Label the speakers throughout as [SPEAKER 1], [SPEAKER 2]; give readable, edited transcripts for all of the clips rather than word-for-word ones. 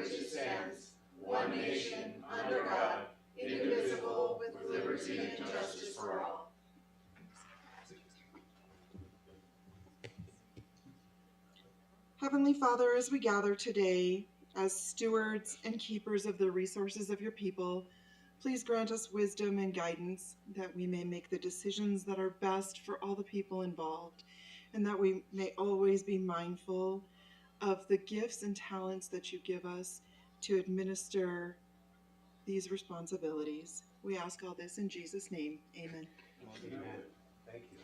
[SPEAKER 1] which it stands, one nation, under God, indivisible, with liberty and justice for all.
[SPEAKER 2] Heavenly Father, as we gather today as stewards and keepers of the resources of your people, please grant us wisdom and guidance that we may make the decisions that are best for all the people involved, and that we may always be mindful of the gifts and talents that you give us to administer these responsibilities. We ask all this in Jesus' name. Amen.
[SPEAKER 3] Amen. Thank you.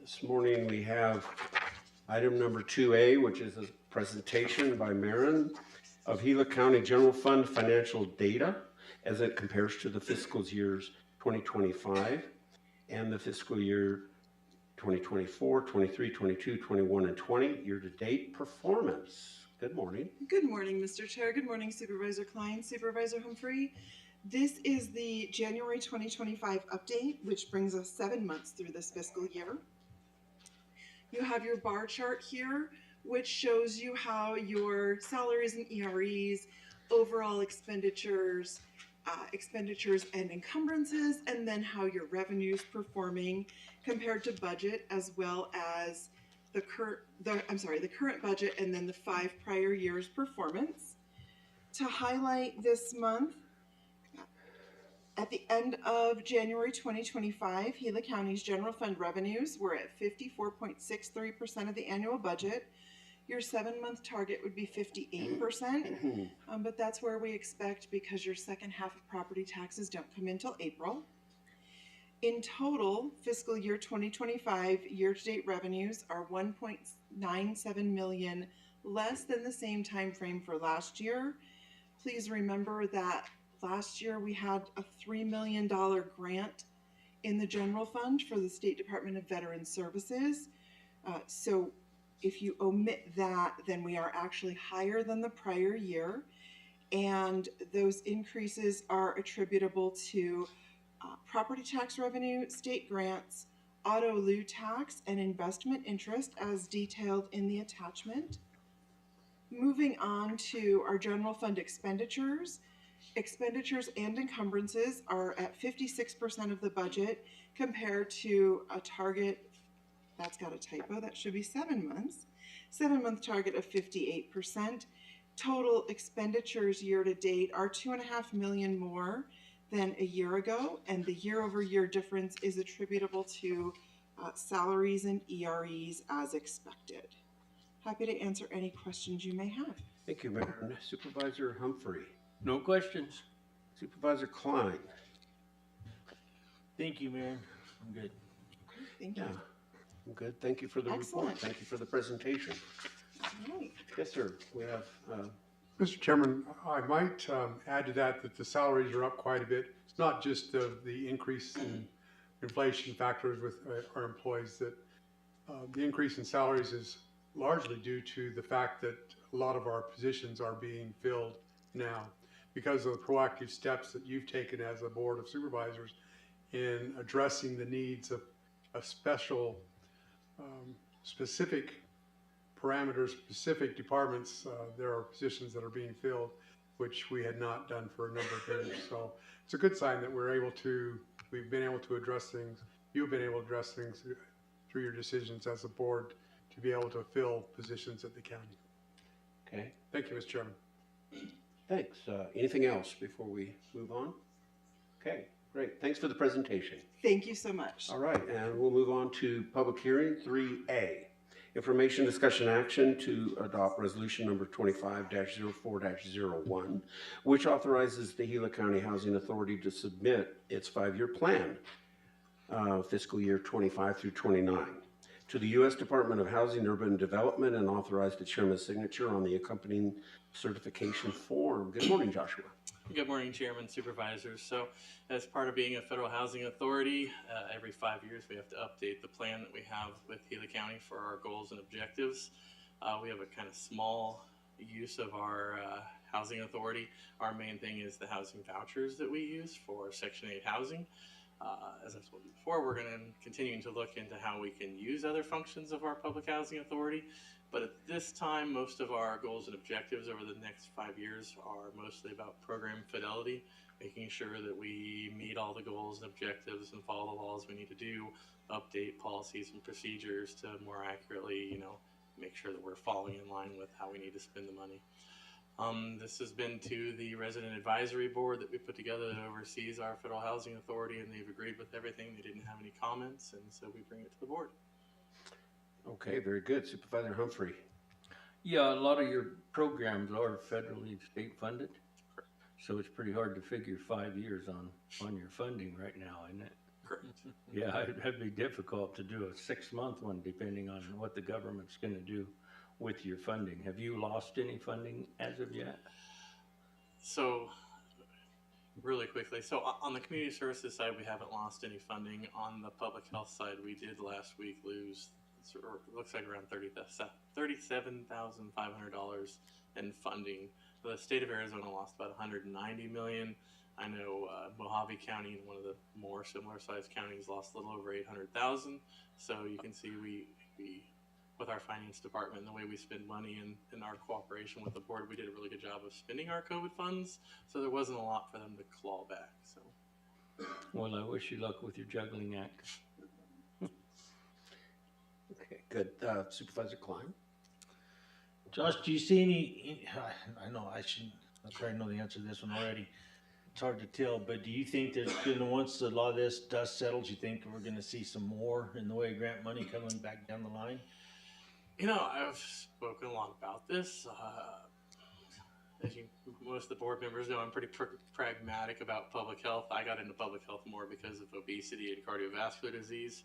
[SPEAKER 3] This morning we have item number 2A, which is a presentation by Marin of Gila County General Fund financial data as it compares to the fiscal years 2025 and the fiscal year 2024, 23, 22, 21, and 20 year-to-date performance. Good morning.
[SPEAKER 2] Good morning, Mr. Chair. Good morning, Supervisor Klein, Supervisor Humphrey. This is the January 2025 update, which brings us 7 months through this fiscal year. You have your bar chart here, which shows you how your salaries and EREs, overall expenditures and encumbrances, and then how your revenue's performing compared to budget, as well as the current budget and then the 5 prior years' performance. To highlight this month, at the end of January 2025, Gila County's general fund revenues were at 54.63% of the annual budget. Your 7-month target would be 58%, but that's where we expect because your second half of property taxes don't come in till April. In total, fiscal year 2025 year-to-date revenues are $1.97 million less than the same time frame for last year. Please remember that last year we had a $3 million grant in the general fund for the State Department of Veterans Services. So if you omit that, then we are actually higher than the prior year. And those increases are attributable to property tax revenue, state grants, auto lieu tax, and investment interest as detailed in the attachment. Moving on to our general fund expenditures. Expenditures and encumbrances are at 56% of the budget compared to a target, that's got a typo, that should be 7 months. 7-month target of 58%. Total expenditures year to date are $2.5 million more than a year ago, and the year-over-year difference is attributable to salaries and EREs as expected. Happy to answer any questions you may have.
[SPEAKER 3] Thank you, Mayor. Supervisor Humphrey.
[SPEAKER 4] No questions.
[SPEAKER 3] Supervisor Klein.
[SPEAKER 4] Thank you, Mayor. I'm good.
[SPEAKER 2] Thank you.
[SPEAKER 3] I'm good. Thank you for the
[SPEAKER 2] Excellent.
[SPEAKER 3] report. Thank you for the presentation.
[SPEAKER 2] All right.
[SPEAKER 3] Yes, sir. We have
[SPEAKER 5] Mr. Chairman, I might add to that the salaries are up quite a bit. It's not just the increase in inflation factors with our employees, that the increase in salaries is largely due to the fact that a lot of our positions are being filled now because of the proactive steps that you've taken as a board of supervisors in addressing the needs of special, specific parameters, specific departments. There are positions that are being filled, which we had not done for a number of years. So it's a good sign that we've been able to address things, you've been able to address things through your decisions as a board to be able to fill positions at the county.
[SPEAKER 3] okay.
[SPEAKER 5] Thank you, Mr. Chairman.
[SPEAKER 3] Thanks. Anything else before we move on? Okay, great. Thanks for the presentation.
[SPEAKER 2] Thank you so much.
[SPEAKER 3] All right, and we'll move on to public hearing 3A. Information, discussion, action to adopt resolution number 25-04-01, which authorizes the Gila County Housing Authority to submit its 5-year plan, fiscal year 25 through 29, to the U.S. Department of Housing and Urban Development and authorize the chairman's signature on the accompanying certification form. Good morning, Joshua.
[SPEAKER 6] Good morning, Chairman, Supervisors. So as part of being a federal housing authority, every 5 years we have to update the plan that we have with Gila County for our goals and objectives. We have a kind of small use of our Housing Authority. Our main thing is the housing vouchers that we use for Section 8 housing. As I've told you before, we're going to continue to look into how we can use other functions of our Public Housing Authority. But at this time, most of our goals and objectives over the next 5 years are mostly about program fidelity, making sure that we meet all the goals and objectives and follow the laws we need to do, update policies and procedures to more accurately, make sure that we're falling in line with how we need to spend the money. This has been to the Resident Advisory Board that we put together that oversees our Federal Housing Authority, and they've agreed with everything. They didn't have any comments, and so we bring it to the board.
[SPEAKER 3] Okay, very good. Supervisor Humphrey.
[SPEAKER 4] Yeah, a lot of your programs are federally and state funded. So it's pretty hard to figure 5 years on your funding right now, isn't it?
[SPEAKER 6] Correct.
[SPEAKER 4] Yeah, it'd be difficult to do a 6-month one depending on what the government's going to do with your funding. Have you lost any funding as of yet?
[SPEAKER 6] So, really quickly, so on the community services side, we haven't lost any funding. On the public health side, we did last week lose, or it looks like around $37,500 in funding. The state of Arizona lost about $190 million. I know Mojave County, one of the more similar sized counties, lost a little over $800,000. So you can see we with our finance department and the way we spend money and our cooperation with the board, we did a really good job of spending our COVID funds. So there wasn't a lot for them to claw back. So,
[SPEAKER 4] Well, I wish you luck with your juggling act.
[SPEAKER 3] Okay, good. Supervisor Klein.
[SPEAKER 7] Josh, do you see any, I know I probably know the answer to this one already. It's hard to tell, but do you think there's gonna, once a lot of this dust settles, you think we're gonna see some more in the way of grant money coming back down the line?
[SPEAKER 6] I've spoken a lot about this. As most of the board members know, I'm pretty pragmatic about public health. I got into public health more because of obesity and cardiovascular disease.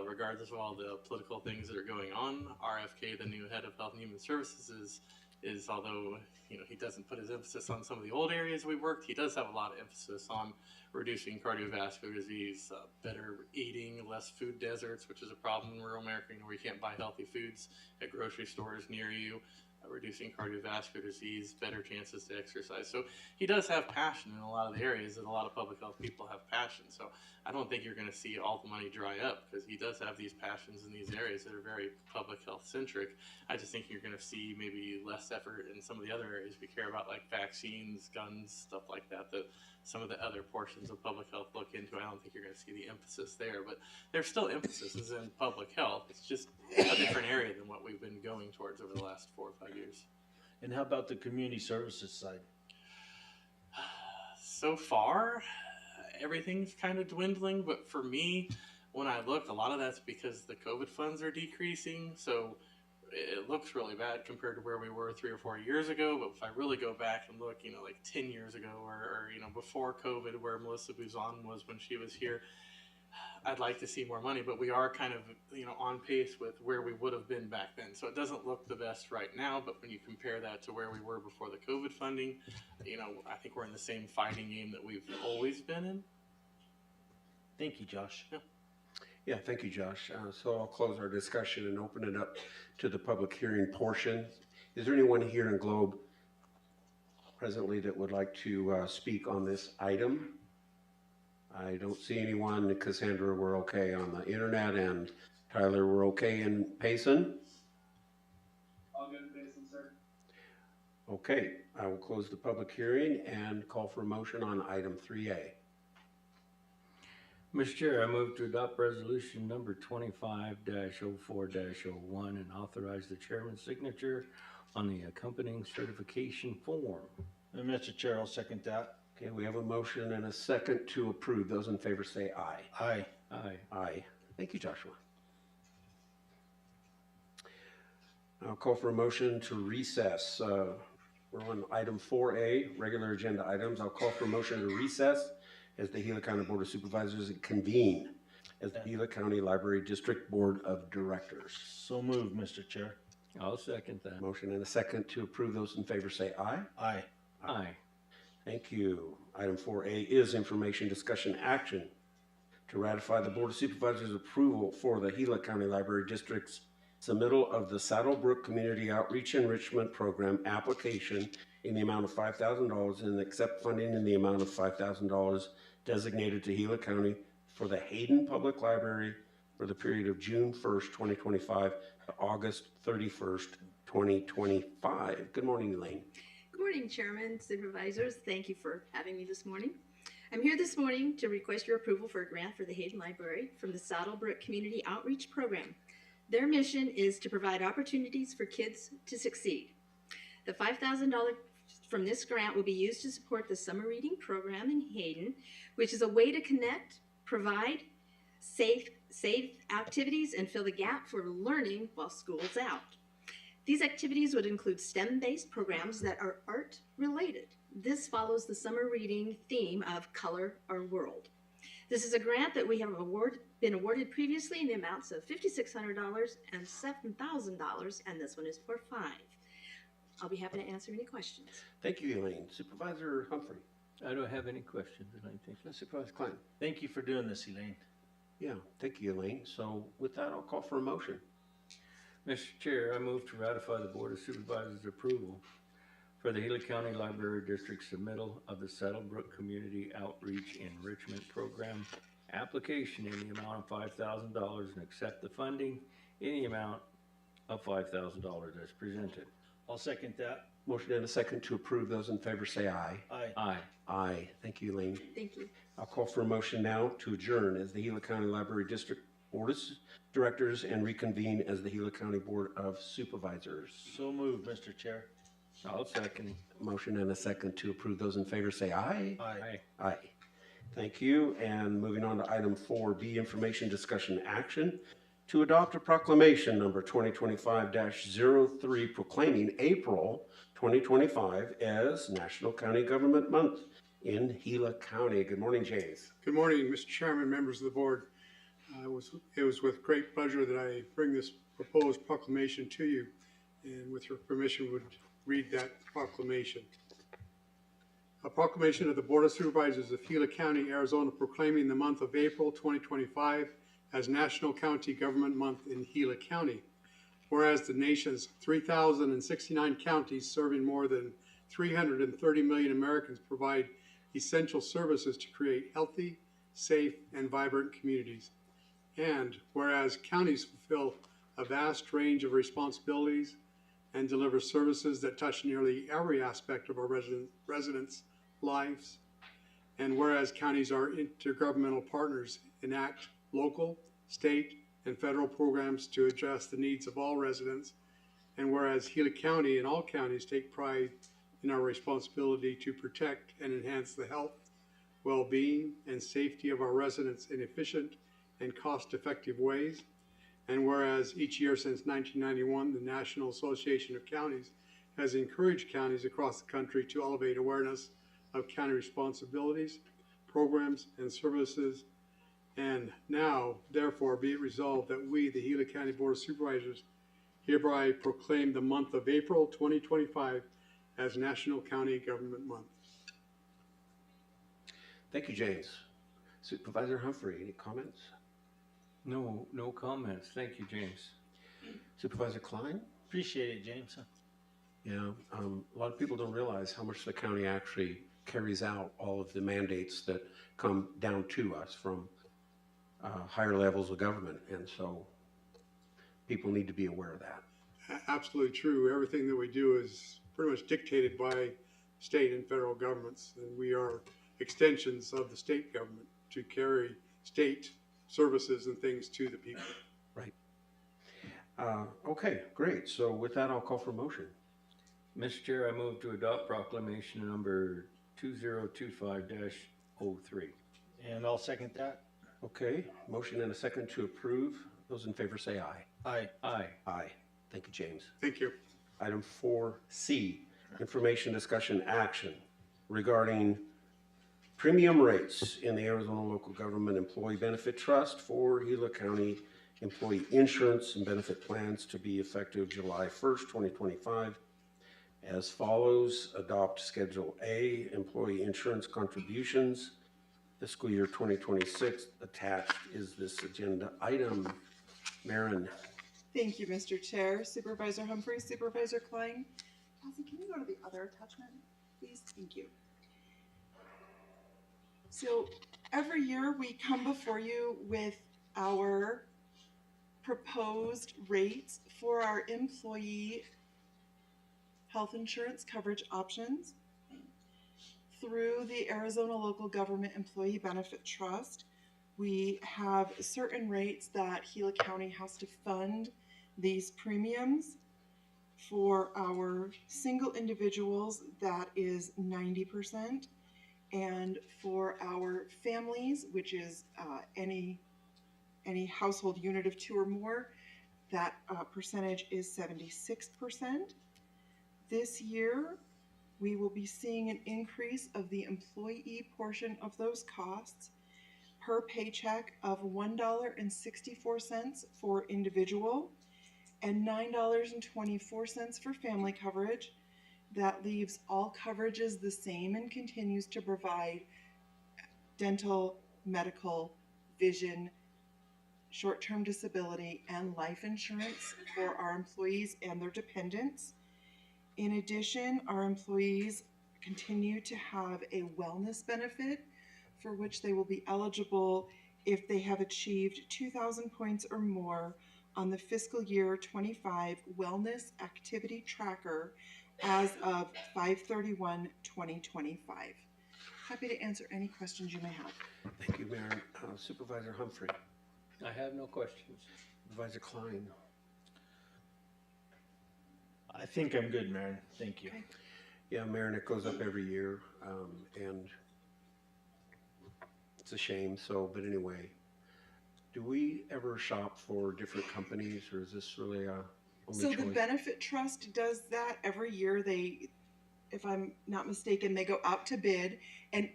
[SPEAKER 6] Regardless of all the political things that are going on, RFK, the new head of Health and Human Services, is although he doesn't put his emphasis on some of the old areas we worked, he does have a lot of emphasis on reducing cardiovascular disease, better eating, less food deserts, which is a problem in rural America where you can't buy healthy foods at grocery stores near you. Reducing cardiovascular disease, better chances to exercise. So he does have passion in a lot of the areas that a lot of public health people have passion. So I don't think you're going to see all the money dry up because he does have these passions in these areas that are very public health centric. I just think you're going to see maybe less effort in some of the other areas we care about, like vaccines, guns, stuff like that, that some of the other portions of public health look into. I don't think you're going to see the emphasis there, but there's still emphasis in public health. It's just a different area than what we've been going towards over the last 4 or 5 years.
[SPEAKER 7] And how about the community services side?
[SPEAKER 6] So far, everything's kind of dwindling, but for me, when I look, a lot of that's because the COVID funds are decreasing. So it looks really bad compared to where we were 3 or 4 years ago. But if I really go back and look, like 10 years ago or before COVID, where Melissa Buzan was when she was here, I'd like to see more money, but we are kind of, on pace with where we would have been back then. So it doesn't look the best right now, but when you compare that to where we were before the COVID funding, I think we're in the same fighting game that we've always been in.
[SPEAKER 7] Thank you, Josh.
[SPEAKER 3] Yeah, thank you, Josh. So I'll close our discussion and open it up to the public hearing portion. Is there anyone here in Globe presently that would like to speak on this item? I don't see anyone. Cassandra, we're okay on the internet, and Tyler, we're okay in Payson?
[SPEAKER 8] All good in Payson, sir.
[SPEAKER 3] Okay, I will close the public hearing and call for a motion on item 3A.
[SPEAKER 4] Mr. Chair, I move to adopt resolution number 25-04-01 and authorize the chairman's signature on the accompanying certification form.
[SPEAKER 7] And Mr. Chair, I'll second that.
[SPEAKER 3] Okay, we have a motion and a second to approve. Those in favor say aye.
[SPEAKER 7] Aye.
[SPEAKER 4] Aye.
[SPEAKER 3] Aye. Thank you, Joshua. I'll call for a motion to recess. We're on item 4A, regular agenda items. I'll call for a motion to recess as the Gila County Board of Supervisors convene as the Gila County Library District Board of Directors.
[SPEAKER 7] So moved, Mr. Chair.
[SPEAKER 4] I'll second that.
[SPEAKER 3] Motion and a second to approve. Those in favor say aye.
[SPEAKER 7] Aye.
[SPEAKER 4] Aye.
[SPEAKER 3] Thank you. Item 4A is information, discussion, action to ratify the Board of Supervisors approval for the Gila County Library District's submittal of the Saddlebrook Community Outreach Enrichment Program application in the amount of $5,000 and accept funding in the amount of $5,000 designated to Gila County for the Hayden Public Library for the period of June 1st, 2025 to August 31st, 2025. Good morning, Elaine.
[SPEAKER 9] Good morning, Chairman, Supervisors. Thank you for having me this morning. I'm here this morning to request your approval for a grant for the Hayden Library from the Saddlebrook Community Outreach Program. Their mission is to provide opportunities for kids to succeed. The $5,000 from this grant will be used to support the summer reading program in Hayden, which is a way to connect, provide safe activities, and fill the gap for learning while school's out. These activities would include STEM-based programs that are art-related. This follows the summer reading theme of Color Our World. This is a grant that we have been awarded previously in the amounts of $5,600 and $7,000, and this one is for $5,000. I'll be happy to answer any questions.
[SPEAKER 3] Thank you, Elaine. Supervisor Humphrey.
[SPEAKER 4] I don't have any questions, Elaine, thank you.
[SPEAKER 3] Supervisor Klein.
[SPEAKER 7] Thank you for doing this, Elaine.
[SPEAKER 3] Yeah, thank you, Elaine. So with that, I'll call for a motion.
[SPEAKER 4] Mr. Chair, I move to ratify the Board of Supervisors' approval for the Gila County Library District submittal of the Saddlebrook Community Outreach Enrichment Program application in the amount of $5,000 and accept the funding in the amount of $5,000 as presented.
[SPEAKER 7] I'll second that.
[SPEAKER 3] Motion and a second to approve. Those in favor say aye.
[SPEAKER 7] Aye.
[SPEAKER 4] Aye.
[SPEAKER 3] Aye. Thank you, Elaine.
[SPEAKER 9] Thank you.
[SPEAKER 3] I'll call for a motion now to adjourn as the Gila County Library District Board of Directors and reconvene as the Gila County Board of Supervisors.
[SPEAKER 7] So moved, Mr. Chair.
[SPEAKER 4] I'll second.
[SPEAKER 3] Motion and a second to approve. Those in favor say aye.
[SPEAKER 7] Aye.
[SPEAKER 3] Aye. Thank you. And moving on to item 4B, information discussion action to adopt a proclamation number 2025-03 proclaiming April 2025 as National County Government Month in Gila County. Good morning, James.
[SPEAKER 5] Good morning, Mr. Chairman, members of the board. It was with great pleasure that I bring this proposed proclamation to you, and with your permission would read that proclamation. A proclamation of the Board of Supervisors of Gila County, Arizona, proclaiming the month of April 2025 as National County Government Month in Gila County. Whereas the nation's 3,069 counties serving more than 330 million Americans provide essential services to create healthy, safe, and vibrant communities. And whereas counties fulfill a vast range of responsibilities and deliver services that touch nearly every aspect of our residents' lives. And whereas counties are intergovernmental partners, enact local, state, and federal programs to address the needs of all residents. And whereas Gila County and all counties take pride in our responsibility to protect and enhance the health, well-being, and safety of our residents in efficient and cost-effective ways. And whereas each year since 1991, the National Association of Counties has encouraged counties across the country to elevate awareness of county responsibilities, programs, and services. And now, therefore, be it resolved that we, the Gila County Board of Supervisors, hereby proclaim the month of April 2025 as National County Government Month.
[SPEAKER 3] Thank you, James. Supervisor Humphrey, any comments?
[SPEAKER 4] No comments. Thank you, James.
[SPEAKER 3] Supervisor Klein?
[SPEAKER 7] Appreciate it, James.
[SPEAKER 3] Yeah, a lot of people don't realize how much the county actually carries out all of the mandates that come down to us from higher levels of government, and so people need to be aware of that.
[SPEAKER 5] Absolutely true. Everything that we do is pretty much dictated by state and federal governments, and we are extensions of the state government to carry state services and things to the people.
[SPEAKER 3] Right. Okay, great. So with that, I'll call for a motion.
[SPEAKER 4] Mr. Chair, I move to adopt proclamation number 2025-03.
[SPEAKER 7] And I'll second that.
[SPEAKER 3] Okay, motion and a second to approve. Those in favor say aye.
[SPEAKER 7] Aye.
[SPEAKER 4] Aye.
[SPEAKER 3] Aye. Thank you, James.
[SPEAKER 5] Thank you.
[SPEAKER 3] Item 4C, information discussion action regarding premium rates in the Arizona Local Government Employee Benefit Trust for Gila County employee insurance and benefit plans to be effective July 1st, 2025. As follows: adopt Schedule A, employee insurance contributions, fiscal year 2026. Attached is this agenda item. Maren.
[SPEAKER 2] Thank you, Mr. Chair. Supervisor Humphrey, Supervisor Klein. Cassie, can you go to the other attachment, please? Thank you. So every year we come before you with our proposed rates for our employee health insurance coverage options. Through the Arizona Local Government Employee Benefit Trust, we have certain rates that Gila County has to fund these premiums. For our single individuals, that is 90%. And for our families, which is any household unit of 2 or more, that percentage is 76%. This year, we will be seeing an increase of the employee portion of those costs per paycheck of $1.64 for individual and $9.24 for family coverage. That leaves all coverages the same and continues to provide dental, medical, vision, short-term disability, and life insurance for our employees and their dependents. In addition, our employees continue to have a wellness benefit for which they will be eligible if they have achieved 2,000 points or more on the fiscal year 25 Wellness Activity Tracker as of 5/31/2025. Happy to answer any questions you may have.
[SPEAKER 3] Thank you, Mayor. Supervisor Humphrey.
[SPEAKER 4] I have no questions.
[SPEAKER 3] Supervisor Klein.
[SPEAKER 7] I think I'm good, Mayor. Thank you.
[SPEAKER 2] Okay.
[SPEAKER 3] Yeah, Mayor, and it goes up every year, and it's a shame. So, but anyway, do we ever shop for different companies, or is this really a only
[SPEAKER 2] So
[SPEAKER 3] choice?
[SPEAKER 2] the benefit trust does that every year. They, if I'm not mistaken, they go out to bid, and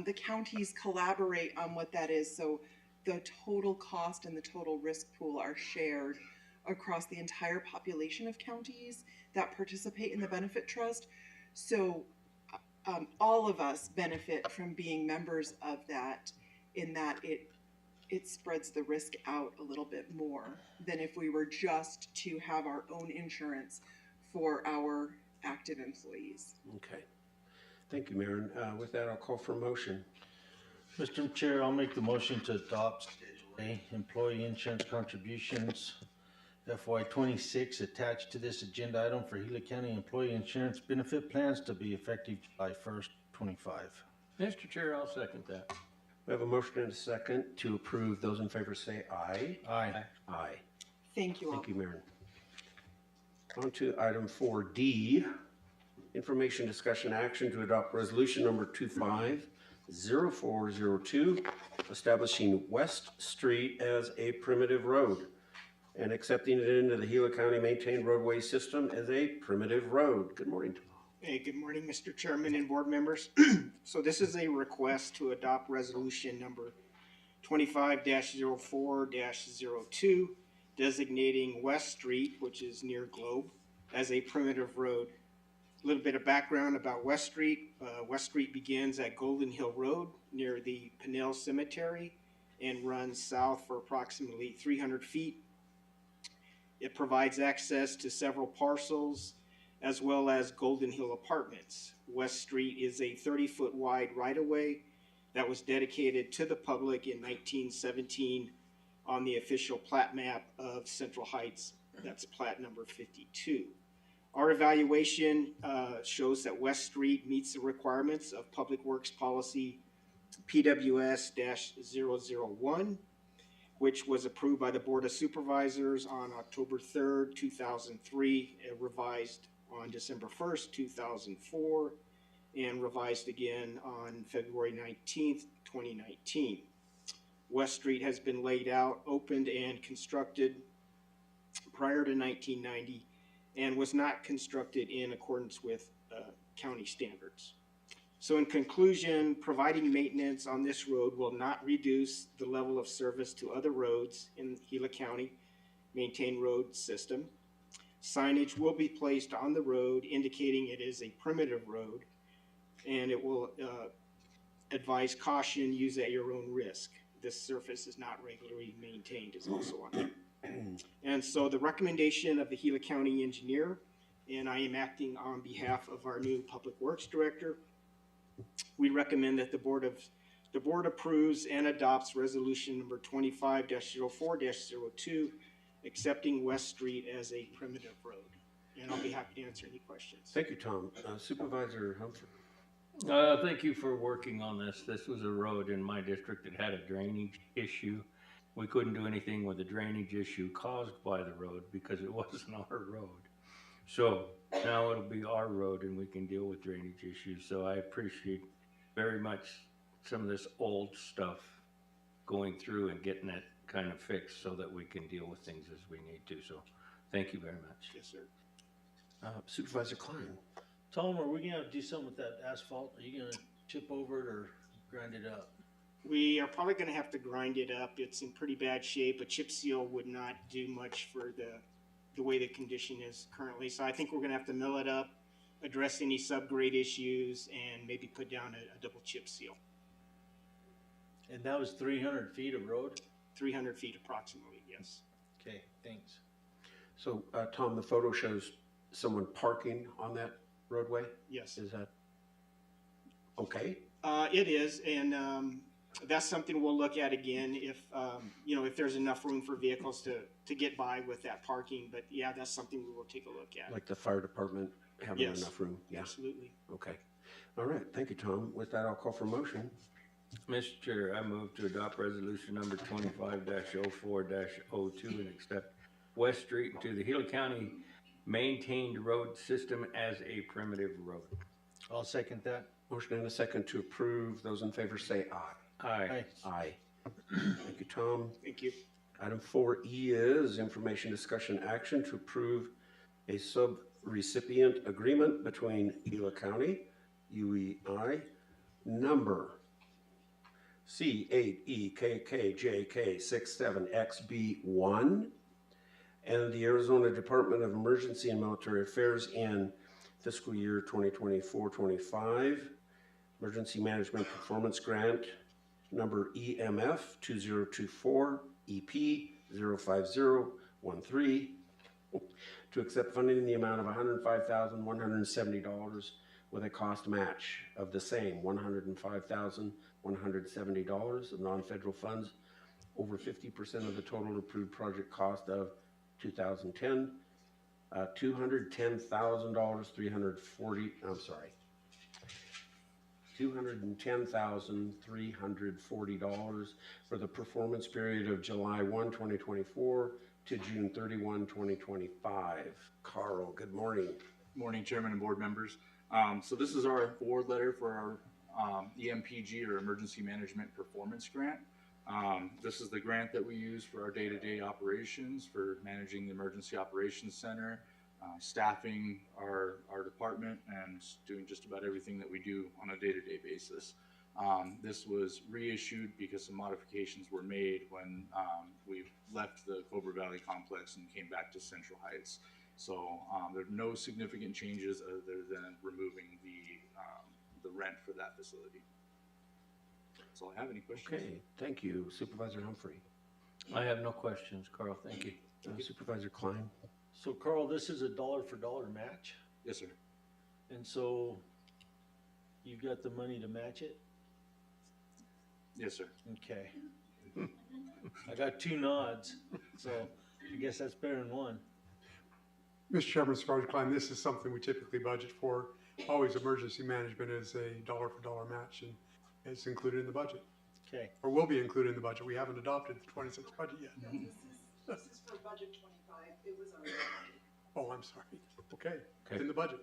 [SPEAKER 2] the counties collaborate on what that is. So the total cost and the total risk pool are shared across the entire population of counties that participate in the benefit trust. So all of us benefit from being members of that, in that it spreads the risk out a little bit more than if we were just to have our own insurance for our active employees.
[SPEAKER 3] Okay. Thank you, Mayor. With that, I'll call for a motion.
[SPEAKER 7] Mr. Chair, I'll make the motion to adopt Schedule A, employee insurance contributions, FY 26, attached to this agenda item for Gila County employee insurance benefit plans to be effective July 1st, 25.
[SPEAKER 4] Mr. Chair, I'll second that.
[SPEAKER 3] We have a motion and a second to approve. Those in favor say aye.
[SPEAKER 7] Aye.
[SPEAKER 3] Aye.
[SPEAKER 2] Thank you all.
[SPEAKER 3] Thank you, Mayor. On to item 4D, information, discussion, action to adopt resolution number 250402, establishing West Street as a primitive road and accepting it into the Gila County maintained roadway system as a primitive road. Good morning, Tom.
[SPEAKER 10] Hey, good morning, Mr. Chairman and board members. So this is a request to adopt resolution number 25-04-02, designating West Street, which is near Globe, as a primitive road. A little bit of background about West Street. West Street begins at Golden Hill Road near the Pinnell Cemetery and runs south for approximately 300 feet. It provides access to several parcels as well as Golden Hill Apartments. West Street is a 30-foot wide right-of-way that was dedicated to the public in 1917 on the official plat map of Central Heights. That's plat number 52. Our evaluation shows that West Street meets the requirements of Public Works Policy PWS-001, which was approved by the Board of Supervisors on October 3rd, 2003, revised on December 1st, 2004, and revised again on February 19th, 2019. West Street has been laid out, opened, and constructed prior to 1990 and was not constructed in accordance with county standards. So in conclusion, providing maintenance on this road will not reduce the level of service to other roads in Gila County maintained road system. Signage will be placed on the road indicating it is a primitive road, and it will advise caution, use at your own risk. This surface is not regularly maintained is also on there. And so the recommendation of the Gila County engineer and I am acting on behalf of our new Public Works Director. We recommend that the board approves and adopts resolution number 25-04-02, accepting West Street as a primitive road. And I'll be happy to answer any questions.
[SPEAKER 3] Thank you, Tom. Supervisor Humphrey.
[SPEAKER 4] Thank you for working on this. This was a road in my district that had a drainage issue. We couldn't do anything with the drainage issue caused by the road because it wasn't our road. So now it'll be our road and we can deal with drainage issues. So I appreciate very much some of this old stuff going through and getting that kind of fixed so that we can deal with things as we need to. So thank you very much.
[SPEAKER 10] Yes, sir.
[SPEAKER 3] Supervisor Klein.
[SPEAKER 7] Tom, are we gonna do something with that asphalt? Are you gonna chip over it or grind it up?
[SPEAKER 10] We are probably going to have to grind it up. It's in pretty bad shape. A chip seal would not do much for the way the condition is currently. So I think we're going to have to mill it up, address any subgrade issues, and maybe put down a double chip seal.
[SPEAKER 7] And that was 300 feet of road?
[SPEAKER 10] 300 feet approximately, yes.
[SPEAKER 7] Okay, thanks.
[SPEAKER 3] So, Tom, the photo shows someone parking on that roadway?
[SPEAKER 10] Yes.
[SPEAKER 3] Is that okay?
[SPEAKER 10] It is, and that's something we'll look at again if, if there's enough room for vehicles to get by with that parking. But yeah, that's something we will take a look at.
[SPEAKER 3] Like the fire department having
[SPEAKER 10] Yes.
[SPEAKER 3] enough room? Yeah.
[SPEAKER 10] Absolutely.
[SPEAKER 3] Okay. All right. Thank you, Tom. With that, I'll call for motion.
[SPEAKER 4] Mr. Chair, I move to adopt resolution number 25-04-02 and accept West Street into the Gila County maintained road system as a primitive road.
[SPEAKER 7] I'll second that.
[SPEAKER 3] Motion and a second to approve. Those in favor say aye.
[SPEAKER 4] Aye.
[SPEAKER 3] Aye. Thank you, Tom.
[SPEAKER 10] Thank you.
[SPEAKER 3] Item 4E is information, discussion, action to approve a sub-recipient agreement between Gila County, UEI, number C8EKKJK67XB1, and the Arizona Department of Emergency and Military Affairs in fiscal year 2024-25, Emergency Management Performance Grant, number EMF 2024 EP 05013, to accept funding in the amount of $105,170 with a cost match of the same $105,170 of non-federal funds over 50% of the total approved project cost of 2010, $210,340 for the performance period of July 1, 2024 to June 31, 2025. Carl, good morning.
[SPEAKER 11] Morning, Chairman and board members. So this is our award letter for our EMPG, or Emergency Management Performance Grant. This is the grant that we use for our day-to-day operations, for managing the Emergency Operations Center, staffing our department, and doing just about everything that we do on a day-to-day basis. This was reissued because some modifications were made when we left the Cobra Valley complex and came back to Central Heights. So there are no significant changes other than removing the rent for that facility. That's all I have. Any questions?
[SPEAKER 3] Okay, thank you. Supervisor Humphrey.
[SPEAKER 4] I have no questions, Carl. Thank you.
[SPEAKER 3] Supervisor Klein.
[SPEAKER 7] So Carl, this is a dollar for dollar match,
[SPEAKER 11] Yes, sir.
[SPEAKER 7] and so you got the money to match it?
[SPEAKER 11] Yes, sir.
[SPEAKER 7] Okay. I got two nods, so I guess that's better than one.
[SPEAKER 5] Mr. Chairman, Supervisor Klein, this is something we typically budget for. Always emergency management is a dollar for dollar match, and it's included in the budget,
[SPEAKER 7] Okay.
[SPEAKER 5] or will be included in the budget. We haven't adopted the 26 budget yet.
[SPEAKER 2] This is for budget 25. It was already.
[SPEAKER 5] Oh, I'm sorry. Okay,
[SPEAKER 3] Okay.
[SPEAKER 5] it's in the budget.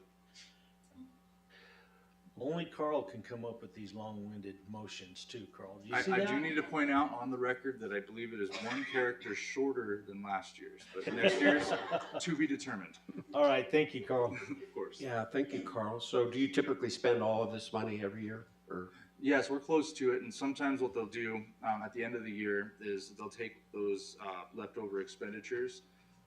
[SPEAKER 7] Only Carl can come up with these long-winded motions too, Carl. Do you
[SPEAKER 11] I
[SPEAKER 7] see that?
[SPEAKER 11] do need to point out on the record that I believe it is one character shorter than last year's, but next year's to be determined.
[SPEAKER 7] All right, thank you, Carl.
[SPEAKER 11] Of course.
[SPEAKER 3] Yeah, thank you, Carl. So do you typically spend all of this money every year, or?
[SPEAKER 11] Yes, we're close to it, and sometimes what they'll do at the end of the year is they'll take those leftover expenditures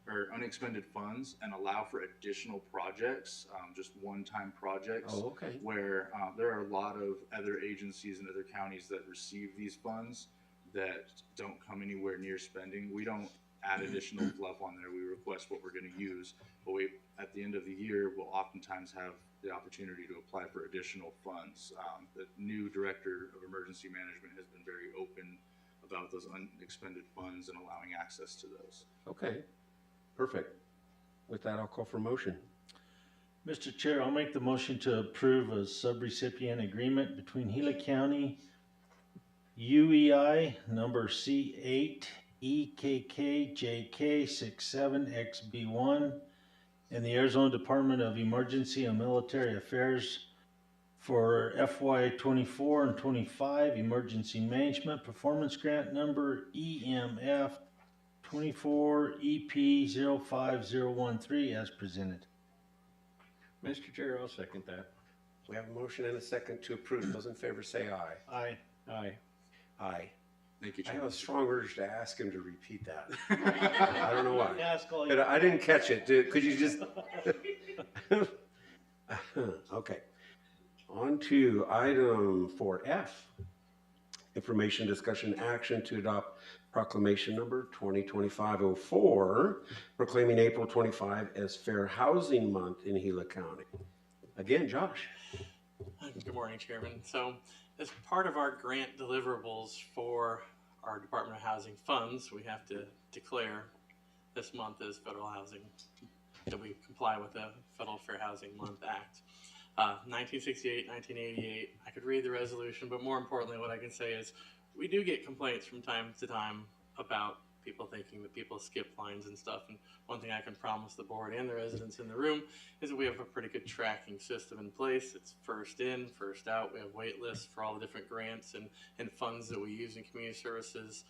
[SPEAKER 11] or unexpended funds and allow for additional projects, just one-time projects.
[SPEAKER 3] Oh, okay.
[SPEAKER 11] Where there are a lot of other agencies and other counties that receive these funds that don't come anywhere near spending. We don't add additional fluff on there. We request what we're going to use, but we, at the end of the year, we'll oftentimes have the opportunity to apply for additional funds. The new director of emergency management has been very open about those unexpended funds and allowing access to those.
[SPEAKER 3] Okay, perfect. With that, I'll call for motion.
[SPEAKER 7] Mr. Chair, I'll make the motion to approve a subrecipient agreement between Gila County UEI number C8 EKKJK67XB1 and the Arizona Department of Emergency and Military Affairs for FY 24 and 25 Emergency Management Performance Grant number EMF 24 EP05013 as presented.
[SPEAKER 4] Mr. Chair, I'll second that.
[SPEAKER 3] We have a motion and a second to approve. Those in favor say aye.
[SPEAKER 7] Aye.
[SPEAKER 4] Aye.
[SPEAKER 3] Aye.
[SPEAKER 11] Thank you,
[SPEAKER 3] I have
[SPEAKER 11] Chairman.
[SPEAKER 3] a strong urge to ask him to repeat that. I don't know why.
[SPEAKER 7] Ask all
[SPEAKER 3] But I didn't catch it. Could you just? Okay. On to item 4F. Information, discussion, action to adopt proclamation number 2025-04, proclaiming April 25 as Fair Housing Month in Gila County. Again, Josh.
[SPEAKER 6] Good morning, Chairman. So, as part of our grant deliverables for our Department of Housing funds, we have to declare this month as federal housing, that we comply with the Federal Fair Housing Month Act. 1968, 1988, I could read the resolution, but more importantly, what I can say is we do get complaints from time to time about people thinking that people skip lines and stuff. And one thing I can promise the board and the residents in the room is that we have a pretty good tracking system in place. It's first in, first out. We have wait lists for all the different grants and funds that we use in community services.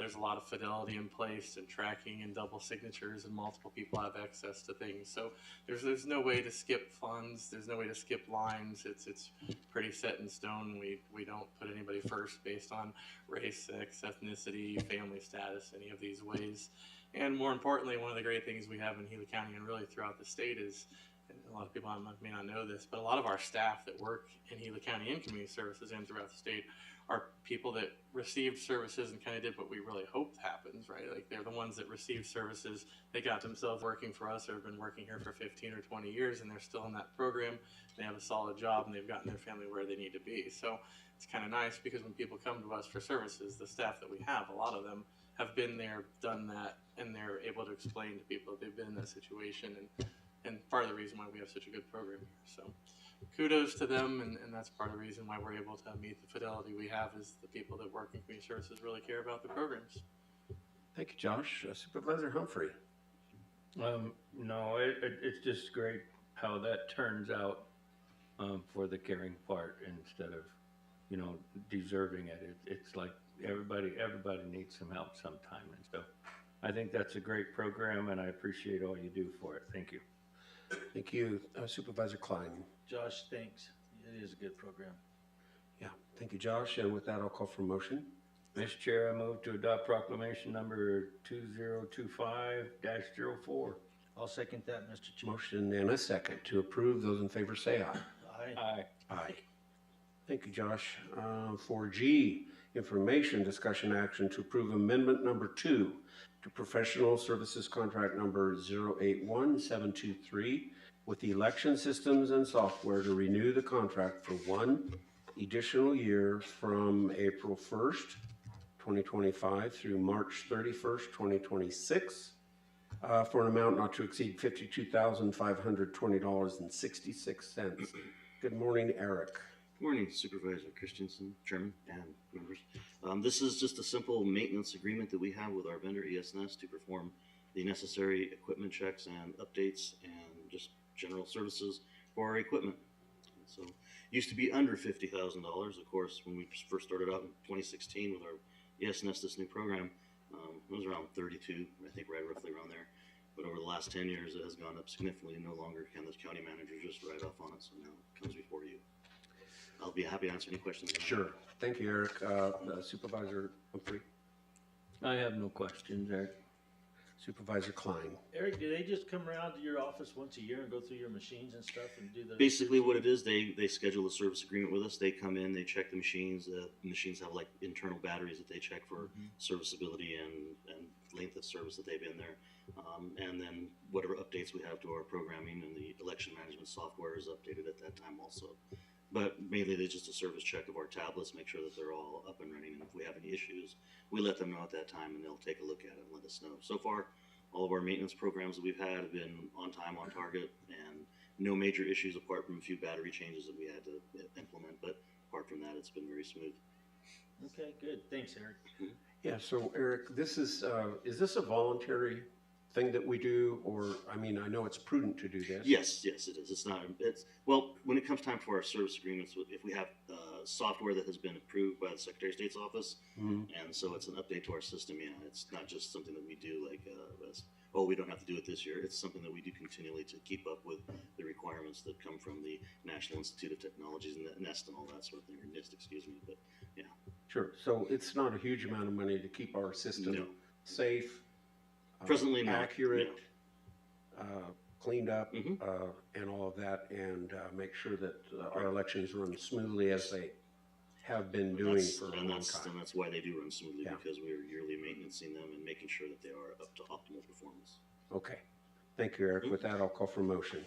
[SPEAKER 6] There's a lot of fidelity in place and tracking and double signatures, and multiple people have access to things. So there's no way to skip funds. There's no way to skip lines. It's pretty set in stone. We don't put anybody first based on race, sex, ethnicity, family status, any of these ways. And more importantly, one of the great things we have in Gila County and really throughout the state is, and a lot of people may not know this, but a lot of our staff that work in Gila County in community services and throughout the state are people that received services and kind of did what we really hoped happens, right? Like they're the ones that received services. They got themselves working for us or have been working here for 15 or 20 years and they're still in that program. They have a solid job and they've gotten their family where they need to be. So it's kind of nice because when people come to us for services, the staff that we have, a lot of them have been there, done that, and they're able to explain to people that they've been in that situation and part of the reason why we have such a good program here. So kudos to them, and that's part of the reason why we're able to meet the fidelity we have is the people that work in community services really care about the programs.
[SPEAKER 3] Thank you, Josh. Supervisor Humphrey.
[SPEAKER 4] No, it's just great how that turns out for the caring part instead of, deserving it. It's like everybody needs some help sometime. And so I think that's a great program, and I appreciate all you do for it. Thank you.
[SPEAKER 3] Thank you. Supervisor Klein.
[SPEAKER 7] Josh, thanks. It is a good program.
[SPEAKER 3] Yeah, thank you, Josh. And with that, I'll call for motion.
[SPEAKER 4] Mr. Chair, I move to adopt proclamation number 2025-04.
[SPEAKER 7] I'll second that, Mr. Chair.
[SPEAKER 3] Motion and a second to approve. Those in favor say aye.
[SPEAKER 7] Aye.
[SPEAKER 4] Aye.
[SPEAKER 3] Aye. Thank you, Josh. 4G, information, discussion, action to approve amendment number 2 to professional services contract number 081723 with election systems and software to renew the contract for 1 additional year from April 1st, 2025 through March 31st, 2026 for an amount not to exceed $52,520.66. Good morning, Eric.
[SPEAKER 12] Good morning, Supervisor Christensen, Chairman, and members. This is just a simple maintenance agreement that we have with our vendor ESNS to perform the necessary equipment checks and updates and just general services for our equipment. So it used to be under $50,000. Of course, when we first started out in 2016 with our ESNS, this new program, it was around 32, I think right roughly around there. But over the last 10 years, it has gone up significantly. No longer can this county manager just write off on it, so now it comes before you. I'll be happy to answer any questions.
[SPEAKER 3] Sure. Thank you, Eric. Supervisor Humphrey.
[SPEAKER 4] I have no questions, Eric.
[SPEAKER 3] Supervisor Klein.
[SPEAKER 7] Eric, do they just come around to your office once a year and go through your machines and stuff and do the...
[SPEAKER 12] Basically what it is, they schedule a service agreement with us. They come in, they check the machines. The machines have like internal batteries that they check for serviceability and length of service that they've been there. And then whatever updates we have to our programming and the election management software is updated at that time also. But mainly it's just a service check of our tablets, make sure that they're all up and running. And if we have any issues, we let them know at that time and they'll take a look at it and let us know. So far, all of our maintenance programs that we've had have been on time, on target, and no major issues apart from a few battery changes that we had to implement. But apart from that, it's been very smooth.
[SPEAKER 7] Okay, good. Thanks, Eric.
[SPEAKER 3] Yeah, so Eric, this is this a voluntary thing that we do, or, I mean, I know it's prudent to do this.
[SPEAKER 12] Yes, yes, it is. It's not, well, when it comes time for our service agreements, if we have software that has been approved by the Secretary of State's office, and so it's an update to our system, yeah, it's not just something that we do like, we don't have to do it this year. It's something that we do continually to keep up with the requirements that come from the National Institute of Technologies and NIST and all that sort of thing, or NIST, excuse me, but yeah.
[SPEAKER 3] Sure, so it's not a huge amount of money to keep our system
[SPEAKER 12] No.
[SPEAKER 3] safe,
[SPEAKER 12] Presently not,
[SPEAKER 3] accurate, cleaned up,
[SPEAKER 12] Mhm.
[SPEAKER 3] and all of that, and make sure that our elections run smoothly as they have been doing for a long time.
[SPEAKER 12] And that's why they do run smoothly,
[SPEAKER 3] Yeah.
[SPEAKER 12] because we're yearly maintaining them and making sure that they are up to optimal performance.
[SPEAKER 3] Okay, thank you, Eric. With that, I'll call for motion.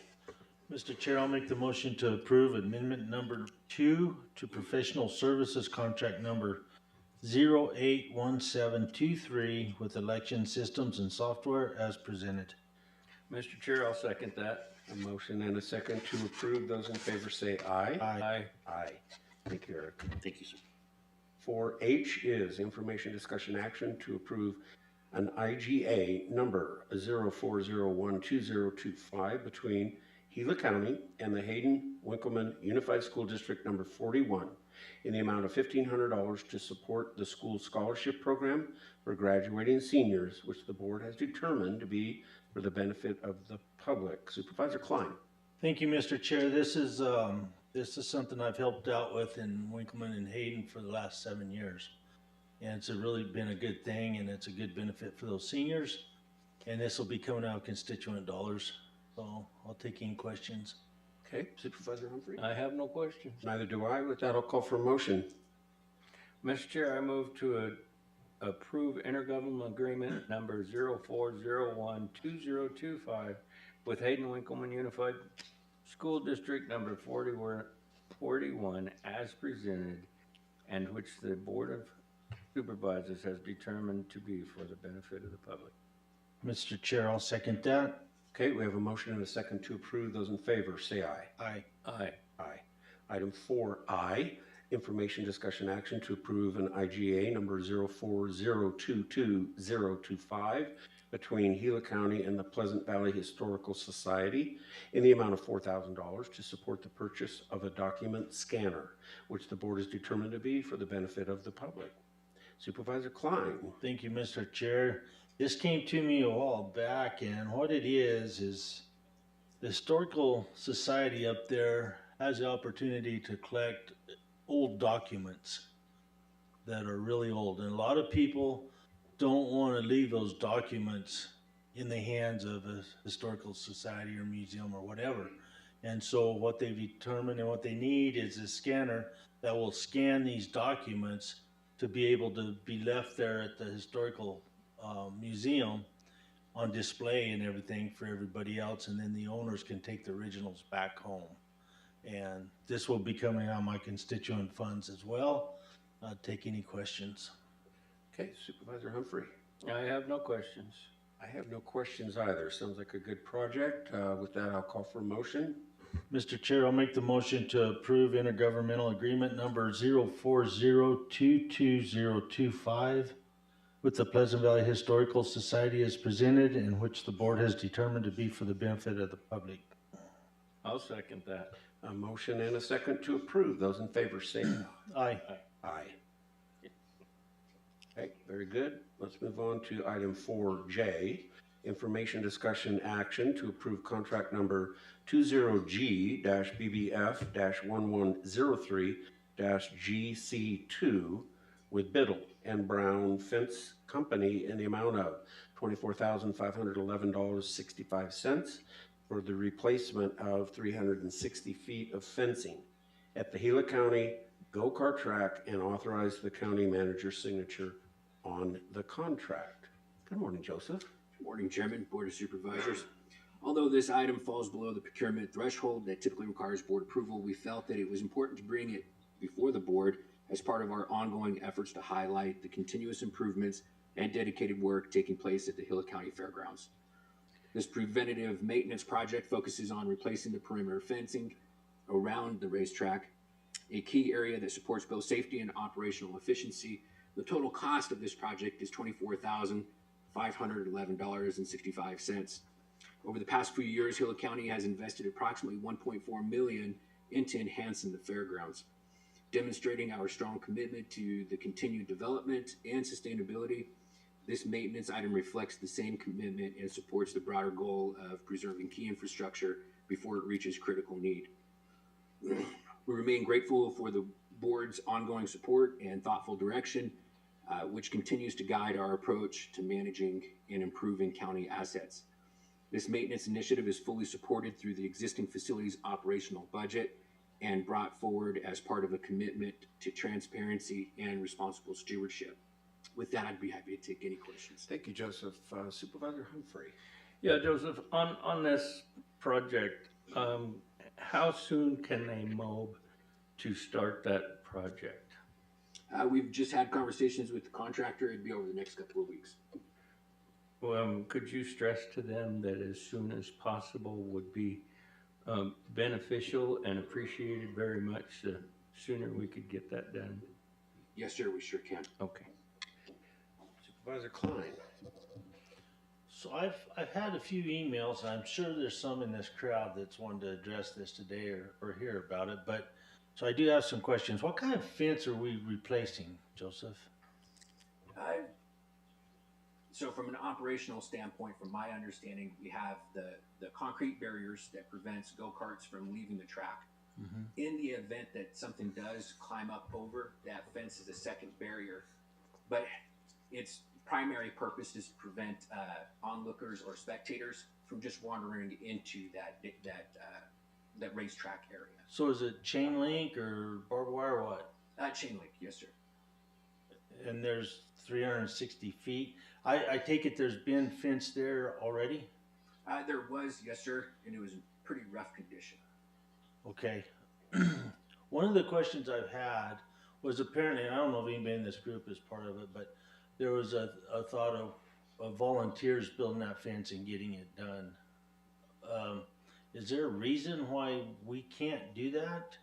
[SPEAKER 7] Mr. Chair, I'll make the motion to approve amendment number 2 to professional services contract number 081723 with election systems and software as presented.
[SPEAKER 4] Mr. Chair, I'll second that.
[SPEAKER 3] A motion and a second to approve. Those in favor say aye.
[SPEAKER 7] Aye.
[SPEAKER 3] Aye. Thank you, Eric.
[SPEAKER 12] Thank you, sir.
[SPEAKER 3] 4H is information discussion action to approve an IGA number 04012025 between Gila County and the Hayden-Winkleman Unified School District number 41 in the amount of $1,500 to support the school scholarship program for graduating seniors, which the board has determined to be for the benefit of the public. Supervisor Klein.
[SPEAKER 7] Thank you, Mr. Chair. This is something I've helped out with in Winkleman and Hayden for the last 7 years. And it's really been a good thing, and it's a good benefit for those seniors. And this will be coming out of constituent dollars. So I'll take any questions.
[SPEAKER 3] Okay, Supervisor Humphrey.
[SPEAKER 4] I have no questions.
[SPEAKER 3] Neither do I. With that, I'll call for a motion.
[SPEAKER 4] Mr. Chair, I move to approve intergovernmental agreement number 04012025 with Hayden Winkleman Unified School District number 41 as presented, and which the Board of Supervisors has determined to be for the benefit of the public.
[SPEAKER 7] Mr. Chair, I'll second that.
[SPEAKER 3] Okay, we have a motion and a second to approve. Those in favor, say aye.
[SPEAKER 7] Aye.
[SPEAKER 4] Aye.
[SPEAKER 3] Aye. Item 4I, information discussion action to approve an IGA number 04022025 between Gila County and the Pleasant Valley Historical Society in the amount of $4,000 to support the purchase of a document scanner, which the board has determined to be for the benefit of the public. Supervisor Klein.
[SPEAKER 7] Thank you, Mr. Chair. This came to me a while back, and what it is the Historical Society up there has the opportunity to collect old documents that are really old. And a lot of people don't want to leave those documents in the hands of a historical society or museum or whatever. And so what they've determined and what they need is a scanner that will scan these documents to be able to be left there at the historical museum on display and everything for everybody else, and then the owners can take the originals back home. And this will be coming out of my constituent funds as well. Take any questions.
[SPEAKER 3] Okay, Supervisor Humphrey.
[SPEAKER 4] I have no questions.
[SPEAKER 3] I have no questions either. Sounds like a good project. With that, I'll call for a motion.
[SPEAKER 7] Mr. Chair, I'll make the motion to approve intergovernmental agreement number 04022025 with the Pleasant Valley Historical Society as presented, and which the board has determined to be for the benefit of the public.
[SPEAKER 4] I'll second that.
[SPEAKER 3] A motion and a second to approve. Those in favor say
[SPEAKER 7] Aye.
[SPEAKER 3] aye. Okay, very good. Let's move on to item 4J, information discussion action to approve contract number 20G-BBF-1103-GC2 with Biddle and Brown Fence Company in the amount of $24,511.65 for the replacement of 360 feet of fencing at the Gila County go-kart track, and authorize the county manager's signature on the contract. Good morning, Joseph.
[SPEAKER 13] Morning, Chairman, Board of Supervisors. Although this item falls below the procurement threshold that typically requires board approval, we felt that it was important to bring it before the board as part of our ongoing efforts to highlight the continuous improvements and dedicated work taking place at the Gila County Fairgrounds. This preventative maintenance project focuses on replacing the perimeter fencing around the racetrack, a key area that supports both safety and operational efficiency. The total cost of this project is $24,511.65. Over the past few years, Gila County has invested approximately $1.4 million into enhancing the fairgrounds, demonstrating our strong commitment to the continued development and sustainability. This maintenance item reflects the same commitment and supports the broader goal of preserving key infrastructure before it reaches critical need. We remain grateful for the board's ongoing support and thoughtful direction, which continues to guide our approach to managing and improving county assets. This maintenance initiative is fully supported through the existing facilities operational budget and brought forward as part of a commitment to transparency and responsible stewardship. With that, I'd be happy to take any questions.
[SPEAKER 3] Thank you, Joseph. Supervisor Humphrey.
[SPEAKER 4] Yeah, Joseph, on this project, how soon can they mob to start that project?
[SPEAKER 13] We've just had conversations with the contractor. It'd be over the next couple of weeks.
[SPEAKER 4] Could you stress to them that as soon as possible would be beneficial and appreciated very much? The sooner we could get that done.
[SPEAKER 13] Yes, sir, we sure can.
[SPEAKER 4] Okay.
[SPEAKER 3] Supervisor Klein.
[SPEAKER 7] So I've had a few emails, and I'm sure there's some in this crowd that's wanted to address this today or hear about it, but so I do have some questions. What kind of fence are we replacing, Joseph?
[SPEAKER 13] So from an operational standpoint, from my understanding, we have the concrete barriers that prevents go-karts from leaving the track.
[SPEAKER 7] Mm-hmm.
[SPEAKER 13] In the event that something does climb up over, that fence is a second barrier, but its primary purpose is to prevent onlookers or spectators from just wandering into that racetrack area.
[SPEAKER 7] So is it chain link or barbed wire or what?
[SPEAKER 13] Chain link, yes, sir.
[SPEAKER 7] And there's 360 feet. I take it there's been fence there already?
[SPEAKER 13] There was, yes, sir, and it was in pretty rough condition.
[SPEAKER 7] Okay. One of the questions I've had was apparently, and I don't know if anybody in this group is part of it, but there was a thought of volunteers building that fence and getting it done. Is there a reason why we can't do that?